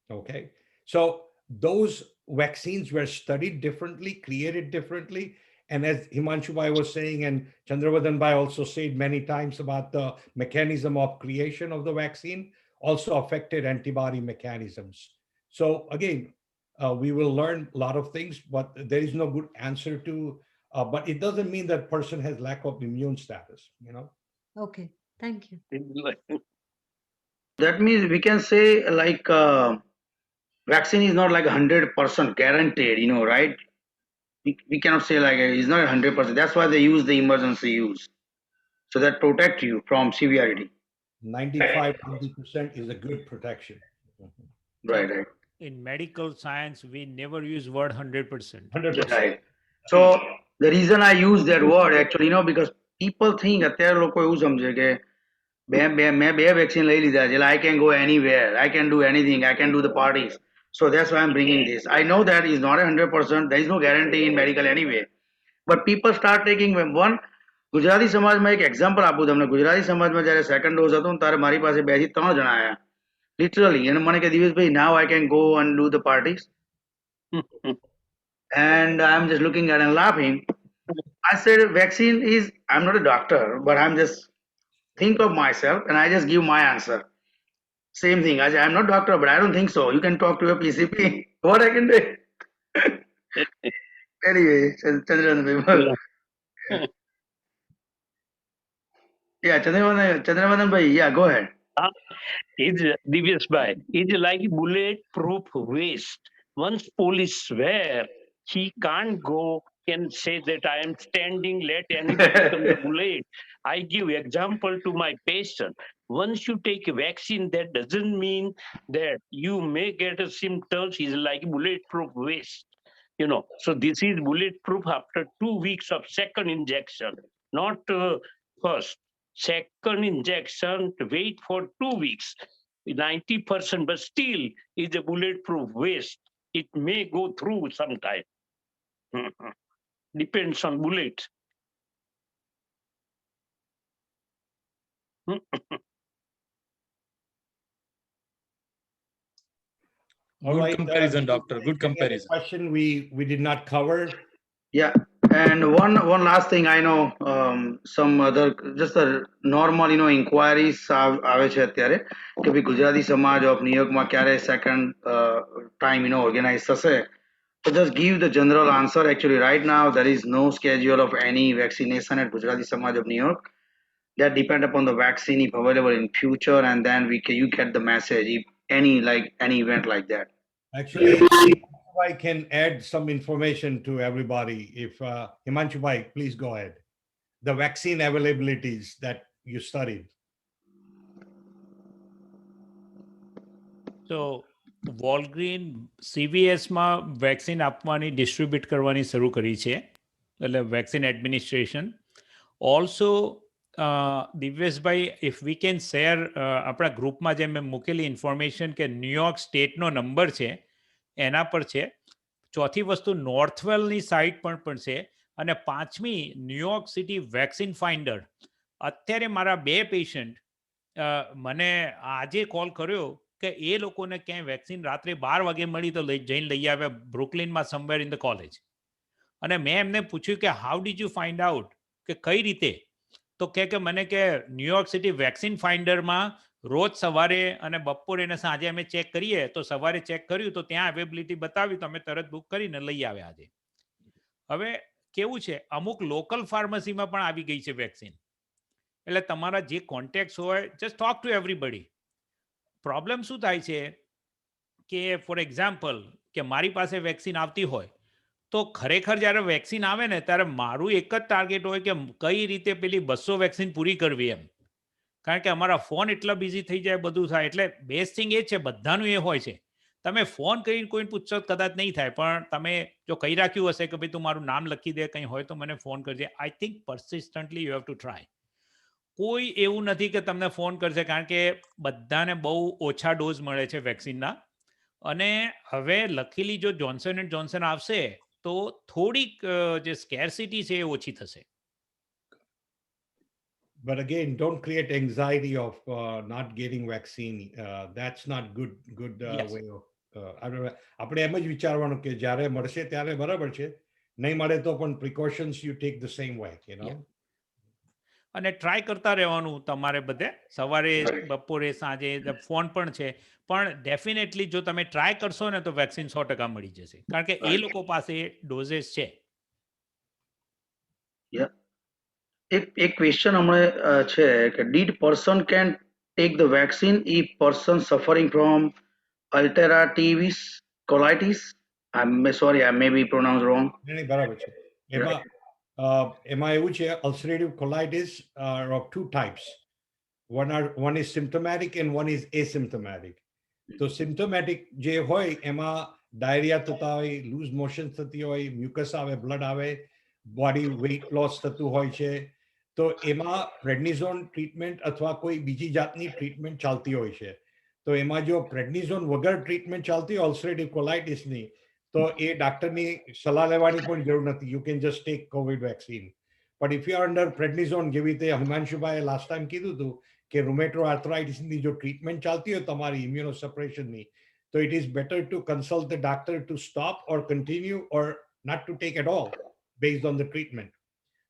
Okay. So those vaccines were studied differently, created differently. And as Himanshu Bhai was saying, and Chandravardhan Bhai also said many times about the mechanism of creation of the vaccine, also affected antibody mechanisms. So again, we will learn a lot of things, but there is no good answer to, but it doesn't mean that person has lack of immune status, Okay, thank you. That means we can say like vaccine is not like 100% guaranteed, right? We cannot say like it's not 100%. That's why they use the emergency use. So that protect you from severity. 95, 90% is a good protection. Right, right. In medical science, we never use word 100%. 100%. Right. So the reason I use that word actually, because people think અત્યારે લોકો એવું સમજે કે મેં બે vaccine લઈ લીધા છે, I can go anywhere, I can do anything, I can do the parties. So that's why I'm bringing this. I know that is not 100%. There is no guarantee in medical anyway. But people start taking one. Gujarati સમાજમાં એક example આપું તમને. ગુજરાતી સમાજમાં જ્યારે second dose હતો ને ત્યારે મારી પાસે 2 થી 3 જણા આયા લિટરલી, અને મને કે દિવેશભાઈ now I can go and do the parties. And I'm just looking at and laughing. I said, vaccine is, I'm not a doctor, but I'm just think of myself and I just give my answer. Same thing. I say, I'm not doctor, but I don't think so. You can talk to your PCP. What I can do? Anyway, Chandran, yeah, Chandravanan bhai, yeah, go ahead. Is Divyesh Bhai, is like bulletproof vest. Once police swear he can't go, can say that I am standing, let anybody come the bullet. I give example to my patient. Once you take a vaccine, that doesn't mean that you may get a symptoms. Is like bulletproof vest. So this is bulletproof after 2 weeks of second injection, not first. Second injection, wait for 2 weeks, 90%, but still is a bulletproof vest. It may go through sometime. Depends on bullet. All Good right, comparison, doctor. Good any other comparison. question we did not cover? Yeah, and one last thing I know, some other just a normal inquiries આવે છે અત્યારે કે ભાઈ Gujarati Samaj of ન્યુયોર્કમાં ક્યારે second time organise થશે. So just give the general answer. Actually, right now there is no schedule of any vaccination at Gujarati Samaj of New York. That depend upon the vaccine if available in future, and then you get the message if any event like that. Actually, I can add some information to everybody. If Himanshu bhai, please go ahead. The vaccine availabilities that you studied. So Walgreen CVSમાં vaccine આપવાની distribute કરવાની શરૂ કરી છે, એટલે vaccine administration. Also દિવ્યેશભાઈ, if we can share આપણા ગ્રુપમાં જે મેં મૂકેલી ઇન્ફોર્મેશન કે ન્યુયોર્ક સ્ટેટનો નંબર છે એના પર છે. ચોથી વસ્તુ નોર્થવેલની સાઇટ પણ છે. અને પાંચમી ન્યુયોર્ક સિટી વેક્સિન ફાઇન્ડર. અત્યારે મારા 2 પેશન્ટ મને આજે કોલ કર્યો કે એ લોકોને ક્યાંય વેક્સિન રાત્રે 12 વાગે મળી તો જઈને લઈ આવ્યા બ્રુકલિનમાં સમવેર ઇન ધ કોલેજ. અને મેં એમને પૂછ્યું કે how did you find out, કે કઈ રીતે? તો કે મને કે ન્યુયોર્ક સિટી વેક્સિન ફાઇન્ડરમાં રોજ સવારે અને બપોરે અને સાંજે અમે ચેક કરીએ, તો સવારે ચેક કર્યું તો ત્યાં અવેબિલિટી બતાવી તો અમે તરત બુક કરીને લઈ આવ્યા આજે. હવે કેવું છે, અમુક લોકલ ફાર્મસીમાં પણ આવી ગઈ છે વેક્સિન. એટલે તમારા જે કોન્ટેક્ટ્સ હોય, just talk to everybody. Problem શું થાય છે કે ફોર એક્ઝામ્પલ કે મારી પાસે વેક્સિન આવતી હોય તો ખરેખર જ્યારે વેક્સિન આવે ને ત્યારે મારું એક જ ટાર્ગેટ હોય કે કઈ રીતે પેલી 200 વેક્સિન પૂરી કરવી એમ. કારણ કે અમારા ફોન એટલા બિઝી થઈ જાય, બધું થાય. એટલે બેસ્ટ થિંગ એ છે, બધાનું એ હોય છે. તમે ફોન કરીને કોઈને પૂછશો કદાચ નહીં થાય, પણ તમે જો કહી રાખ્યું હશે કે ભાઈ તું મારું નામ લખી દે, કંઈ હોય તો મને ફોન કરજે. I think persistently you have to try. કોઈ એવું નથી કે તમને ફોન કરશે, કારણ કે બધાને બહુ ઓછા ડોઝ મળે છે વેક્સિનના. અને હવે લકીલી જો જોન્સન એન્ડ જોન્સન આવશે તો થોડીક જે સ્કેર્સિટી છે એ ઓછી થશે. But again, don't create anxiety of not getting vaccine. That's not good Yes. way of આપણે એમ જ વિચારવાનું કે જ્યારે મળશે ત્યારે બરાબર છે, નહીં મળે તો પણ precautions you take the same way, Yeah. અને ટ્રાય કરતા રહેવાનું તમારે બધે, સવારે બપોરે સાંજે. ફોન પણ છે, પણ ડેફિનેટલી જો તમે ટ્રાય કરશો ને તો વેક્સિન 100% મળી જશે, કારણ કે એ લોકો પાસે ડોઝેસ છે. એક ક્વેશ્ચન હમણાં છે કે did person can take the vaccine if person suffering from ulcerative colitis. I'm sorry, I may be pronounced wrong. નહીં, બરાબર છે. એમાં એવું છે, ulcerative colitis are of two types. One is symptomatic and one is asymptomatic. તો symptomatic જે હોય એમાં ડાયરિયા થતા હોય, લૂઝ મોશન થતી હોય, મ્યુકસ આવે, બ્લડ આવે, બોડી વેઇટ લોસ થતું હોય છે. તો એમાં પ્રેડનિઝોન ટ્રીટમેન્ટ અથવા કોઈ બીજી જાતની ટ્રીટમેન્ટ ચાલતી હોય છે. તો એમાં જો પ્રેડનિઝોન વગર ટ્રીટમેન્ટ ચાલતી હોય અલ્સરેટિવ કોલાઇટિસની, તો એ ડાક્ટરની સલાહ લેવાની પણ જરૂર નથી. You can just take COVID vaccine. But if you are under prednisone, જેવી રીતે હિમાંશુભાઈએ લાસ્ટ ટાઈમ કીધું હતું કે રૂમેટો આર્થરાઇટિસની જો ટ્રીટમેન્ટ ચાલતી હોય તમારી ઇમ્યુનોસપ્રેશનની, તો it is better to consult the doctor to stop or continue or not to take at all based on the treatment.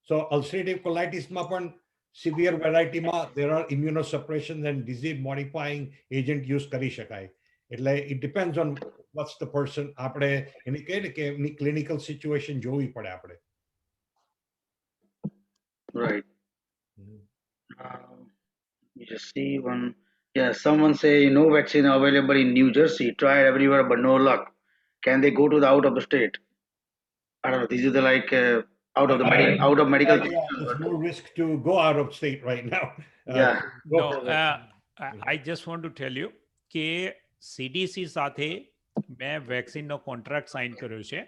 So ulcerative colitisમાં પણ severe વેરાયટીમાં there are immunosuppression and disease modifying agent use કરી શકાય. એટલે it depends on what's the person. આપણે એને કહીએ ને કે એમની clinical situation જોવી પડે આપણે. Right. You just see one. Yeah, someone say no vaccine available in New Jersey. Tried everywhere, but no luck. Can they go to the out of the state? I don't know. This is the like out of medical. Yeah, there's no risk to go out of state right now. Yeah. Go No, for vaccine. I just want to tell you કે CDC સાથે મેં વેક્સિનનો contract sign કર્યો છે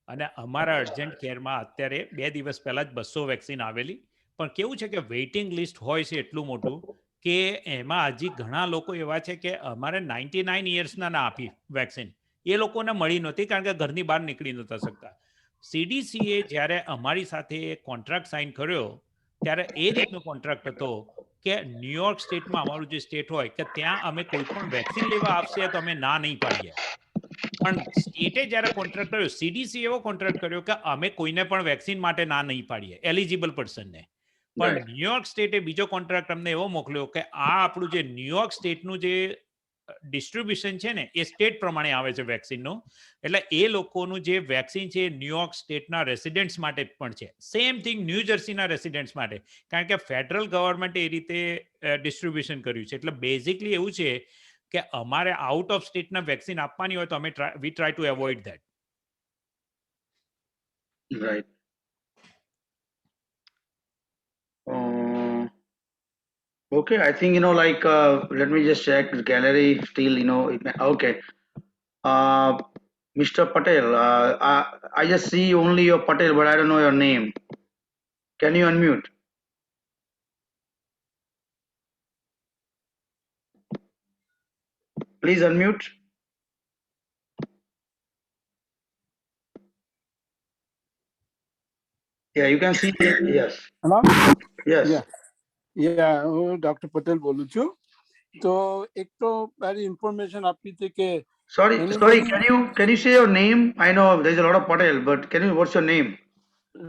અને અમારા urgent કેરમાં અત્યારે 2 દિવસ પહેલાં જ 200 વેક્સિન આવેલી. પણ કેવું છે કે વેઇટિંગ લિસ્ટ હોય છે એટલું મોટું કે એમાં હજી ઘણા લોકો એવા છે કે અમારે 99 ઇયર્સના ના આપી વેક્સિન, એ લોકોને મળી નહોતી કારણ કે ઘરની બહાર નીકળી નહોતા શકતા. CDCએ જ્યારે અમારી સાથે કોન્ટ્રાક્ટ સાઇન કર્યો ત્યારે એ રીતનો કોન્ટ્રાક્ટ હતો કે ન્યુયોર્ક સ્ટેટમાં અમારું જે સ્ટેટ હોય કે ત્યાં અમે કોઈ પણ વેક્સિન લેવા આવશે તો અમે ના નહીં પાડીએ. પણ સ્ટેટે જ્યારે કોન્ટ્રાક્ટ કર્યો, CDC એવો કોન્ટ્રાક્ટ કર્યો કે અમે કોઈને પણ વેક્સિન માટે ના નહીં પાડીએ, એલિજિબલ પર્સનને. પણ ન્યુયોર્ક સ્ટેટે બીજો કોન્ટ્રાક્ટ અમને એવો મોકલ્યો કે આ આપણું જે ન્યુયોર્ક સ્ટેટનું જે ડિસ્ટ્રીબ્યુશન છે ને એ સ્ટેટ પ્રમાણે આવે છે વેક્સિનનું. એટલે એ લોકોનું જે વેક્સિન છે એ ન્યુયોર્ક સ્ટેટના રેસિડેન્ટ્સ માટે પણ છે. સેમ થિંગ ન્યૂ જર્સીના રેસિડેન્ટ્સ માટે, કારણ કે ફેડરલ ગવર્મેન્ટે એ રીતે ડિસ્ટ્રીબ્યુશન કર્યું છે. એટલે બેઝિકલી એવું છે કે અમારે આઉટ ઓફ સ્ટેટના વેક્સિન આપવાની હોય તો અમે વી try to avoid that. Right. Okay, I think like let me just check the gallery still. Okay. Mr. Patel, I just see only your Patel, but I don't know your name. Can you unmute? Please unmute. Yeah, you can see. Yes. Hello? Yes. Yeah, હું doctor Patel બોલું છું. તો એક તો મારી information આપી હતી કે Sorry, can you say your name? I know there's a lot of Patel, but what's your name?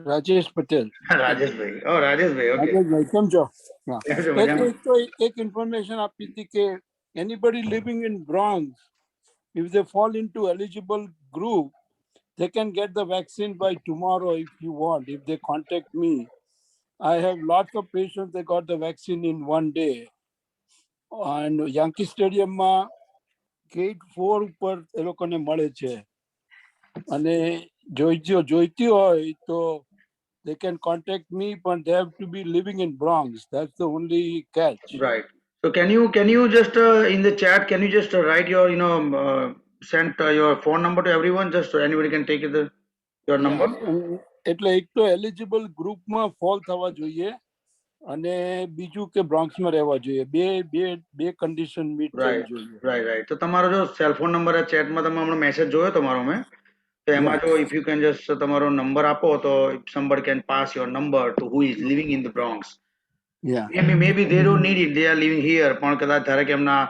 Rajesh Patel. Rajesh bhai. Oh, Rajesh bhai. Okay. Rajesh ભાઈ કેમ છો? કેમ છો? એક તો એક ઇન્ફોર્મેશન આપી હતી કે anybody living in Bronx, if they fall into eligible group, they can get the vaccine by tomorrow if you want, if they contact me. I have lots of patients that got the vaccine in one day. And Yankee Stadium માં gate 4 ઉપર એ લોકોને મળે છે. અને જોઈતી હોય તો they can contact me, but they have to be living in Bronx. That's the only catch. Right. So can you just in the chat, can you just write your send your phone number to everyone, just so anybody can take your number? એટલે એક તો eligible ગ્રુપમાં fall થવા જોઈએ અને બીજું કે બ્રોન્ક્સમાં રહેવા જોઈએ. બે કન્ડિશન મીટ થવી જોઈએ. રાઈટ. તો તમારો જો સેલ ફોન નંબર આ ચેટમાં તમે હમણાં મેસેજ જોયો તમારો મેં, તો એમાં જો ઇફ યુ કેન જસ્ટ તમારો નંબર આપો તો somebody can pass your number to who is living in the Bronx. Maybe they don't need it, they are living here, પણ કદાચ ધારે કે એમના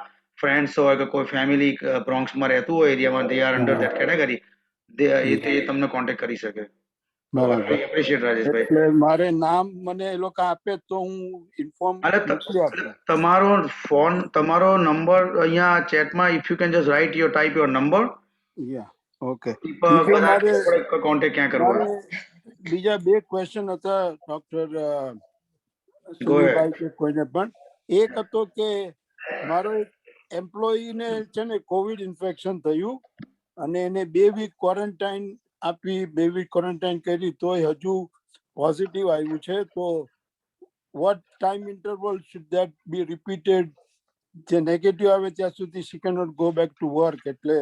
ફ્રેન્ડ્સ હોય કે કોઈ ફેમિલી બ્રોન્ક્સમાં રહેતું હોય એરિયામાં, they are under that category, તે તમને કોન્ટેક્ટ કરી શકે. બરાબર. એપ્રિશિએટ રાજેશભાઈ. એટલે મારે નામ મને એ લોકો આપે તો હું ઇન્ફોર્મ મોકલી આપું. તમારો નંબર અહીંયા ચેટમાં if you can just write your type your number. Okay. Contact ક્યાં કરવો? બીજા બે ક્વેશ્ચન હતા ડોક્ટર સુનિલભાઈ કે કોઈને પણ. એક હતો કે મારો એક એમ્પ્લોયીને છે ને કોવિડ ઇન્ફેક્શન થયું અને એને 2 વીક ક્વોરન્ટાઇન આપી 2 વીક ક્વોરન્ટાઇન કરી તોય હજુ પોઝિટિવ આવ્યું છે તો what time interval should that be repeated જે નેગેટિવ આવે ત્યાં સુધી she cannot go back to work એટલે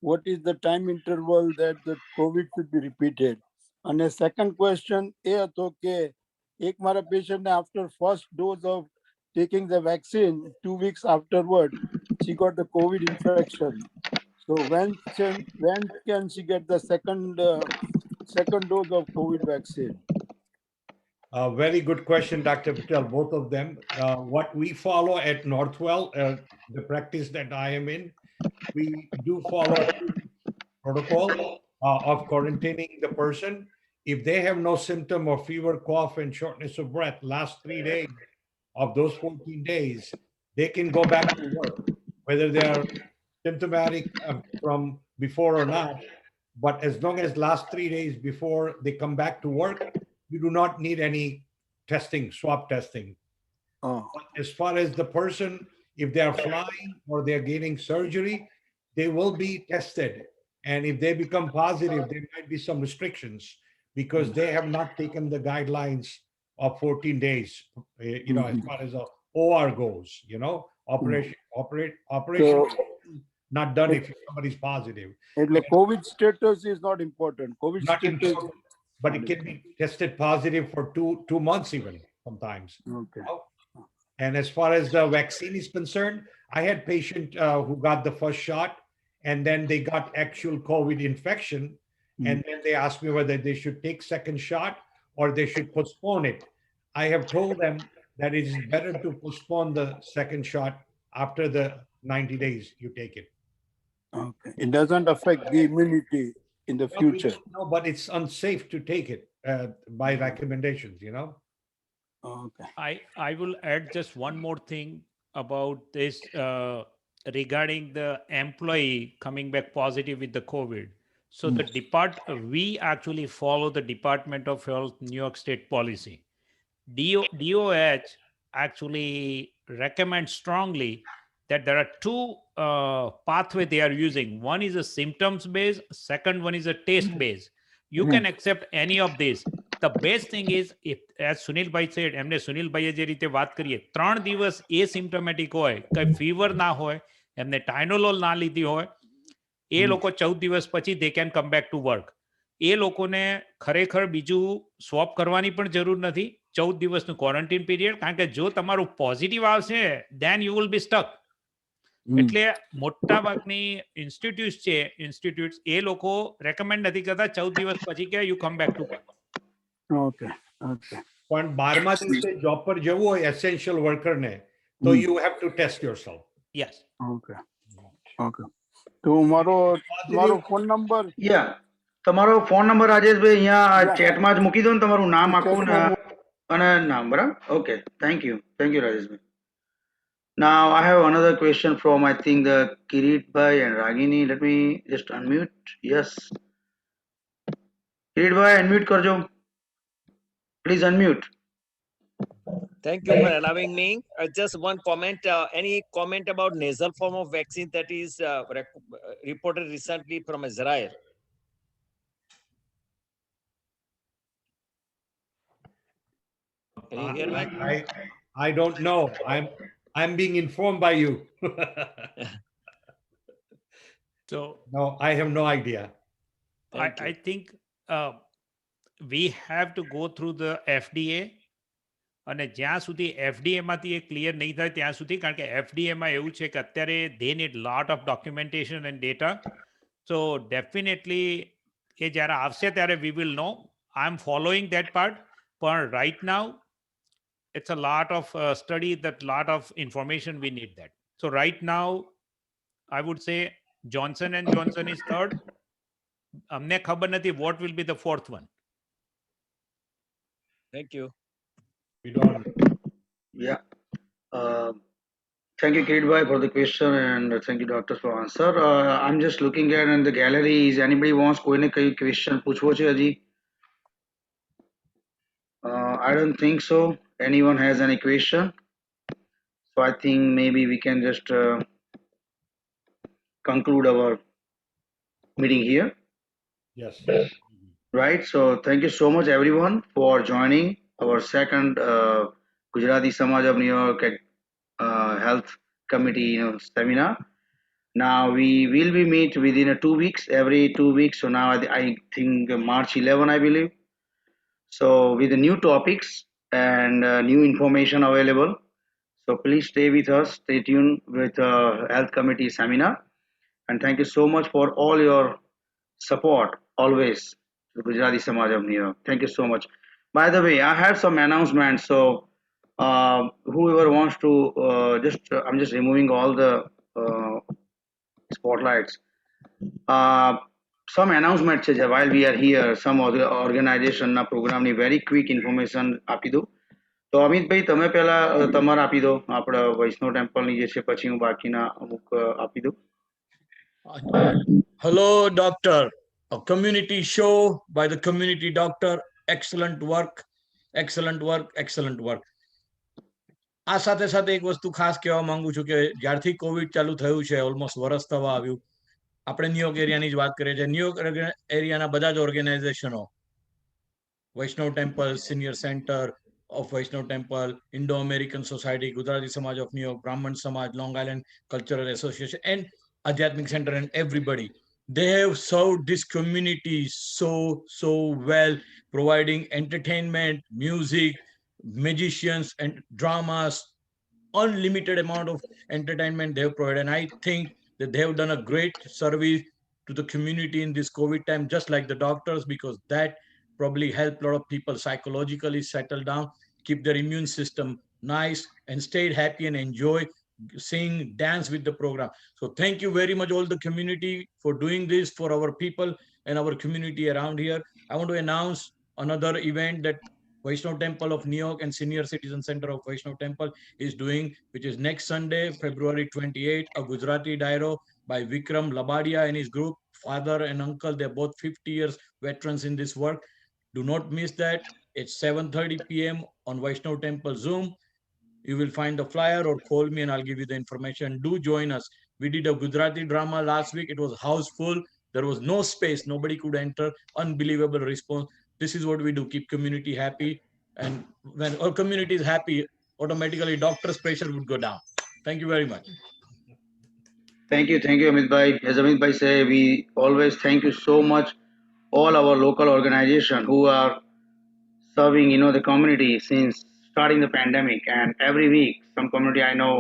what is the time interval that the covid should be repeated અને second question એ હતો કે એક મારા પેશન્ટને after first dose of taking the vaccine 2 weeks afterward she got the covid infection so when can she get the second dose of covid vaccine? Very good question, Dr. Patel, both of them. What we follow at Northwell, the practice that I am in, we do follow protocol of quarantining the person. If they have no symptom of fever, cough, and shortness of breath last 3 days of those 14 days, they can go back to work, whether they are symptomatic from before or not. But as long as last 3 days before they come back to work, you do not need any testing, swab testing. But as far as the person, if they are flying or they're getting surgery, they will be tested. And if they become positive, there might be some restrictions because they have not taken the guidelines of 14 days, as far as the OR goes, operation not done if somebody's positive. એટલે covid status is not important. COVID Not status important, but it can be tested positive for two months even sometimes. okay. And as far as the vaccine is concerned, I had patient who got the first shot and then they got actual COVID infection. And then they asked me whether they should take second shot or they should postpone it. I have told them that it is better to postpone the second shot after the 90 days you take it. Okay. It doesn't affect the immunity in the future. No, but it's unsafe to take it by recommendations, Okay. I will add just one more thing about this regarding the employee coming back positive with the COVID. So we actually follow the Department of Health New York State policy. DOH actually recommends strongly that there are two pathway they are using. One is a symptoms based, second one is a test based. You can accept any of these. The best thing is, if as Sunil bhai said, એમને સુનિલ ભાઈએ જે રીતે વાત કરીએ 3 દિવસ asymptomatic હોય, કઈ fever ના હોય, એમને ટાઇનોલોલ ના લીધી હોય, એ લોકો 14 દિવસ પછી they can come back to work. એ લોકોને ખરેખર બીજું સ્વાપ કરવાની પણ જરૂર નથી. 14 દિવસનું ક્વોરન્ટાઇન પીરિયડ, કારણ કે જો તમારું પોઝિટિવ આવશે then you will be stuck. એટલે મોટા ભાગની ઇન્સ્ટિટ્યુટ્સ એ લોકો રેકમેન્ડ નથી કરતા 14 દિવસ પછી કે you come back to work. Okay. Okay. પણ 12મા દિવસે જોબ પર જવું હોય એસેન્શિયલ વર્કરને તો you have to test yourself. Yes. Okay. Okay. તો મારો ફોન નંબર તમારો ફોન નંબર રાજેશભાઈ અહીંયા ચેટમાં જ મૂકી દો ને, તમારું નામ આખું અને નામ, બરાબર? Okay, thank you Rajeshbhai. Now I have another question from I think the Kirit bhai and Ragini. Let me just unmute. Yes, Kirit bhai, unmute karjo. Please unmute. Thank you for allowing me. Just one comment. Any comment about nasal form of vaccine that is reported recently from Israel? Can you hear me? I don't know. I'm being informed by you. So no, I have no idea. I think we have to go through the FDA. અને જ્યાં સુધી એફડીએમાંથી એ clear નહીં થાય ત્યાં સુધી, કારણ કે એફડીએમાં એવું છે કે અત્યારે they need lot of documentation and data. So definitely એ જ્યારે આવશે ત્યારે we will know. I'm following that part. But right now it's a lot of study, that lot of information we need that. So right now I would say Johnson & Johnson is third. અમને ખબર નથી what will be the fourth one. Thank you. We don't. Yeah. Thank you, Kirit bhai, for the question, and thank you, doctors, for answer. I'm just looking at in the gallery. Is anybody wants कोई कोई question पूछવો છે હજી? I don't think so. Anyone has any question? So I think maybe we can just conclude our meeting here. Yes. Right. So thank you so much, everyone, for joining our second Gujarati Samaj of New York Health Committee seminar. Now we will be meet within 2 weeks, every 2 weeks. So now I think March 11, I believe. So with the new topics and new information available. So please stay with us. Stay tuned with Health Committee seminar. And thank you so much for all your support always to Gujarati Samaj of New York. Thank you so much. By the way, I have some announcements. So whoever wants to I'm just removing all the uh, spotlights. Uh, some announcement છે while we are here, some of the organization ના program ની very quick information આપી દઉં. તો અમિતભાઈ તમે પહેલા તમારા આપી દો આપણા વૈષ્ણવ ટેમ્પલ ની જે છે પછી હું બાકીના અમુક આપી દઉં. Hello, doctor. A community show by the community doctor. Excellent work, excellent work, excellent work. આ સાથે સાથે એક વસ્તુ ખાસ કહેવા માંગુ છું કે જ્યારથી કોવિડ ચાલુ થયું છે ઓલમોસ્ટ વરસ થવા આવ્યું, આપણે ન્યુયોર્ક એરિયાની જ વાત કરીએ છીએ. ન્યુયોર્ક એરિયાના બધા જ ઓર્ગેનાઇઝેશનો, Vaishnav temple, senior center of Vaishnav Temple, Indo-American Society, Gujarati Samaj of New York, Brahman Samaj, Long Island Cultural Association, and Adhyatmic Center, and everybody. They have served this community so well, providing entertainment, music, magicians, and dramas, unlimited amount of entertainment they have provided. And I think that they have done a great service to the community in this COVID time, just like the doctors, because that probably helped a lot of people psychologically settle down, keep their immune system nice, and stayed happy and enjoy sing, dance with the program. So thank you very much, all the community, for doing this for our people and our community around here. I want to announce another event that Vaishnav Temple of New York and Senior Citizen Center of Vaishnav Temple is doing, which is next Sunday, February 28, a Gujarati Dairo by Vikram Labadia and his group, father and uncle. They're both 50 years veterans in this work. Do not miss that. It's 7:30 p.m. on Vaishnav Temple Zoom. You will find the flyer or call me and I'll give you the information. Do join us. We did a Gujarati drama last week. It was house full. There was no space. Nobody could enter. Unbelievable response. This is what we do. Keep community happy. And when our community is happy, automatically doctor's pressure would go down. Thank you very much. Thank you, Amit Bhai. As Amit Bhai say, we always thank you so much, all our local organization who are serving, the community since starting the pandemic. And every week, some community I know,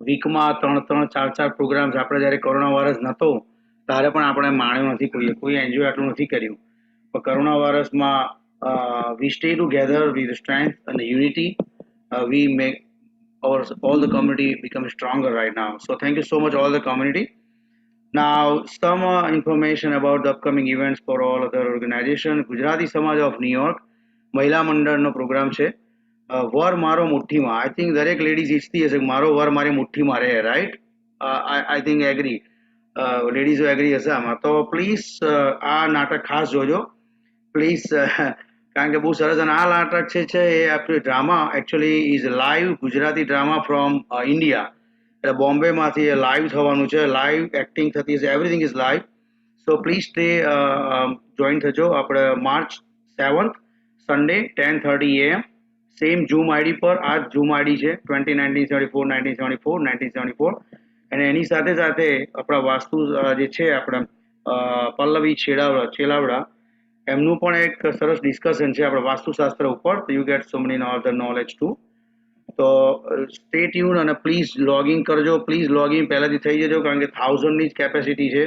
વીકમાં 3-4 programs આપણે જ્યારે corona virus નહોતો ત્યારે પણ આપણે માણ્યો નથી, કોઈ એન્જોય આટલું નથી કર્યું. પણ corona વાયરસમાં we stay together with strength and unity. We make all the community become stronger right now. So thank you so much, all the community. Now, some information about the upcoming events for all other organizations. Gujarati Samaj of New York, મહિલા મંડળનો programme છે. વર મારો મુઠ્ઠીમાં. I think દરેક ladies ઈચ્છતી હશે કે મારો વર મારી મુઠ્ઠીમાં રહે, રાઈટ? I think agree. લેડીઝો એગ્રી હશે આમાં. તો પ્લીઝ આ નાટક ખાસ જોજો પ્લીઝ. કારણ કે બહુ સરસ. અને આ નાટક છે એ આપણું drama actually is live Gujarati drama from India. એટલે બોમ્બેમાંથી લાઈવ થવાનું છે, લાઈવ એક્ટિંગ થતી હશે, everything is live. So please stay join થજો. આપણે March 7th Sunday 10:30 AM same Zoom ID પર. આ ઝૂમ આઈડી છે 1974. અને એની સાથે સાથે આપણા વાસ્તુ જે છે આપણા પલ્લવી છેલાવડા એમનું પણ એક સરસ ડિસ્કશન છે આપણા વાસ્તુશાસ્ત્ર ઉપર. તો you get so many other knowledge too. તો સ્ટે ટ્યુન અને પ્લીઝ લોગિન કરજો. પ્લીઝ લોગિન પહેલાંથી થઈ જજો કારણ કે 1000ની જ કેપેસિટી છે.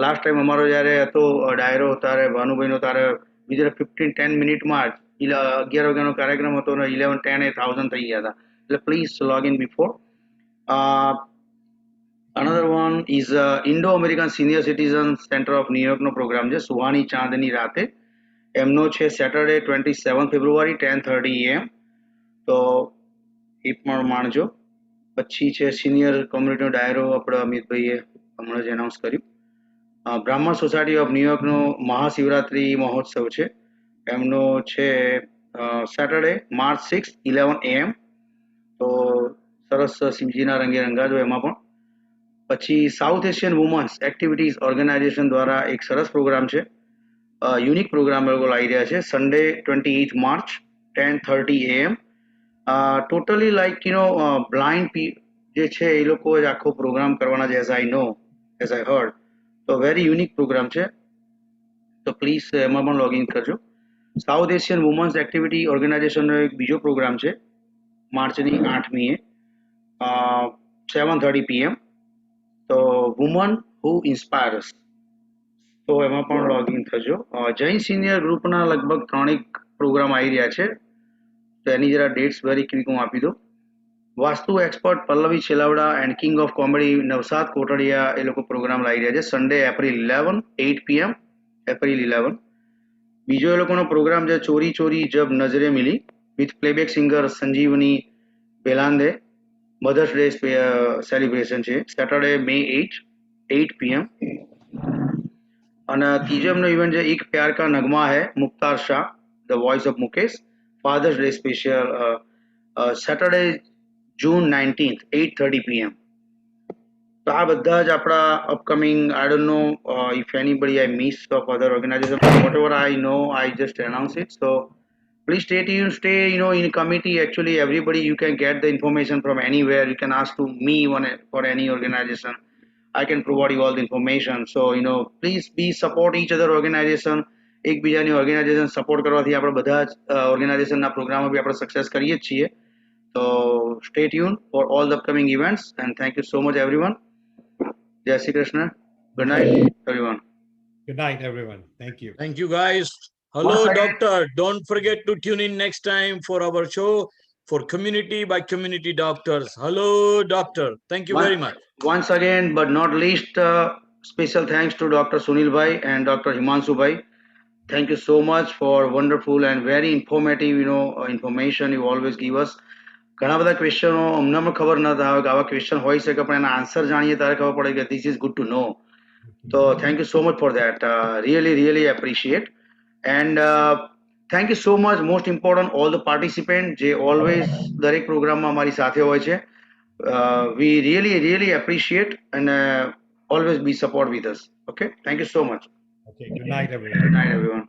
લાસ્ટ ટાઈમ અમારો જ્યારે હતો ડાયરો ત્યારે ભાનુભાઈનો ત્યારે વિધિન 15-10 મિનિટમાં જ 11 વાગ્યાનો કાર્યક્રમ હતો ને 11:10 એ 1000 થઈ ગયા હતા. એટલે please login before. Another one is Indo American senior citizen centre of ન્યુયોર્કનો પ્રોગ્રામ છે સુહાની ચાંદની રાતે. એમનો છે સેટરડે 27 ફેબ્રુઆરી 10:30 AM. તો એ પણ માણજો. પછી છે સિનિયર કોમ્યુનિટીનો ડાયરો આપણે અમિતભાઈએ હમણાં જ એનાઉન્સ કર્યું. બ્રાહ્મણ સોસાયટી ઓફ ન્યુયોર્કનો મહાશિવરાત્રિ મહોત્સવ છે. એમનો છે સેટરડે March 6, 11 AM. તો સરસ શિવજીના રંગે રંગાજો એમાં પણ. પછી South Asian women's activities organization દ્વારા એક સરસ પ્રોગ્રામ છે, યુનિક પ્રોગ્રામ એ લોકો લાવી રહ્યા છે. Sunday 28th March 10:30 AM. Totally like blind જે છે એ લોકો જ આખો પ્રોગ્રામ કરવાના છે, as I know, as I heard. તો વેરી યુનિક પ્રોગ્રામ છે, તો પ્લીઝ એમાં પણ લોગિન કરજો. સાઉથ એશિયન વુમન્સ એક્ટિવિટી ઓર્ગેનાઇઝેશનનો એક બીજો પ્રોગ્રામ છે માર્ચની 8મીએ 7:30 PM. તો વુમન હુ ઇન્સ્પાયર્સ, તો એમાં પણ લોગિન થજો. જૈન સિનિયર ગ્રુપના લગભગ 3 પ્રોગ્રામ આવી રહ્યા છે, તો એની જરા ડેટ્સ વેરી ક્વિક હું આપી દઉં. Vastu expert Pallavi Chhelavada and king of comedy Navsad Kotadiya એ લોકો પ્રોગ્રામ લાવી રહ્યા છે સન્ડે એપ્રિલ 11 8 PM એપ્રિલ 11. બીજો એ લોકોનો પ્રોગ્રામ છે ચોરી ચોરી જબ નજરે મિલી with playback singer Sanjeevani Belande. Mother's day celebration છે સેટરડે May 8 8 PM. અને ત્રીજો એમનો ઇવેન્ટ છે એક પ્યાર Ka Nagma Hai Mukhtar Shah the voice of Mukesh, father's day special Saturday June 19th 8:30 PM. તો આ બધા જ આપણા upcoming, I don't know if anybody I miss of other organization, whatever I know I just announce it. So please stay tuned, stay in committee. Actually everybody, you can get the information from anywhere. You can ask to me for any organization, I can provide you all the information. So please be support each other organization. એકબીજાની organisation support કરવાથી આપણે બધા જ ઓર્ગેનાઇઝેશનના પ્રોગ્રામો બી આપણે success કરીએ જ છીએ. So stay tuned for all the upcoming events and thank you so much everyone. Jai Shri Krishna. Good night everyone. Good night, everyone. Thank you. Thank you, guys. Hello, Once again- doctor. Don't forget to tune in next time for our show for community by community doctors. Hello, doctor. Thank you very much. Once again, but not least, special thanks to Dr. Sunil Bhai and Dr. Himanshu Bhai. Thank you so much for wonderful and very informative, information you always give us. ઘણા બધા ક્વેશ્ચનો અમને પણ ખબર ન આવે કે આવા question હોઈ શકે, પણ એના આન્સર જાણીએ ત્યારે ખબર પડે કે ધીસ ઇઝ ગુડ ટુ નો. તો thank you so much for that, really really appreciate. And thank you so much, most important all the participant જે ઓલવેઝ દરેક પ્રોગ્રામમાં અમારી સાથે હોય છે. We really really appreciate and always be support with us. Okay, thank you so much. Okay. Good night, everyone. Good night everyone.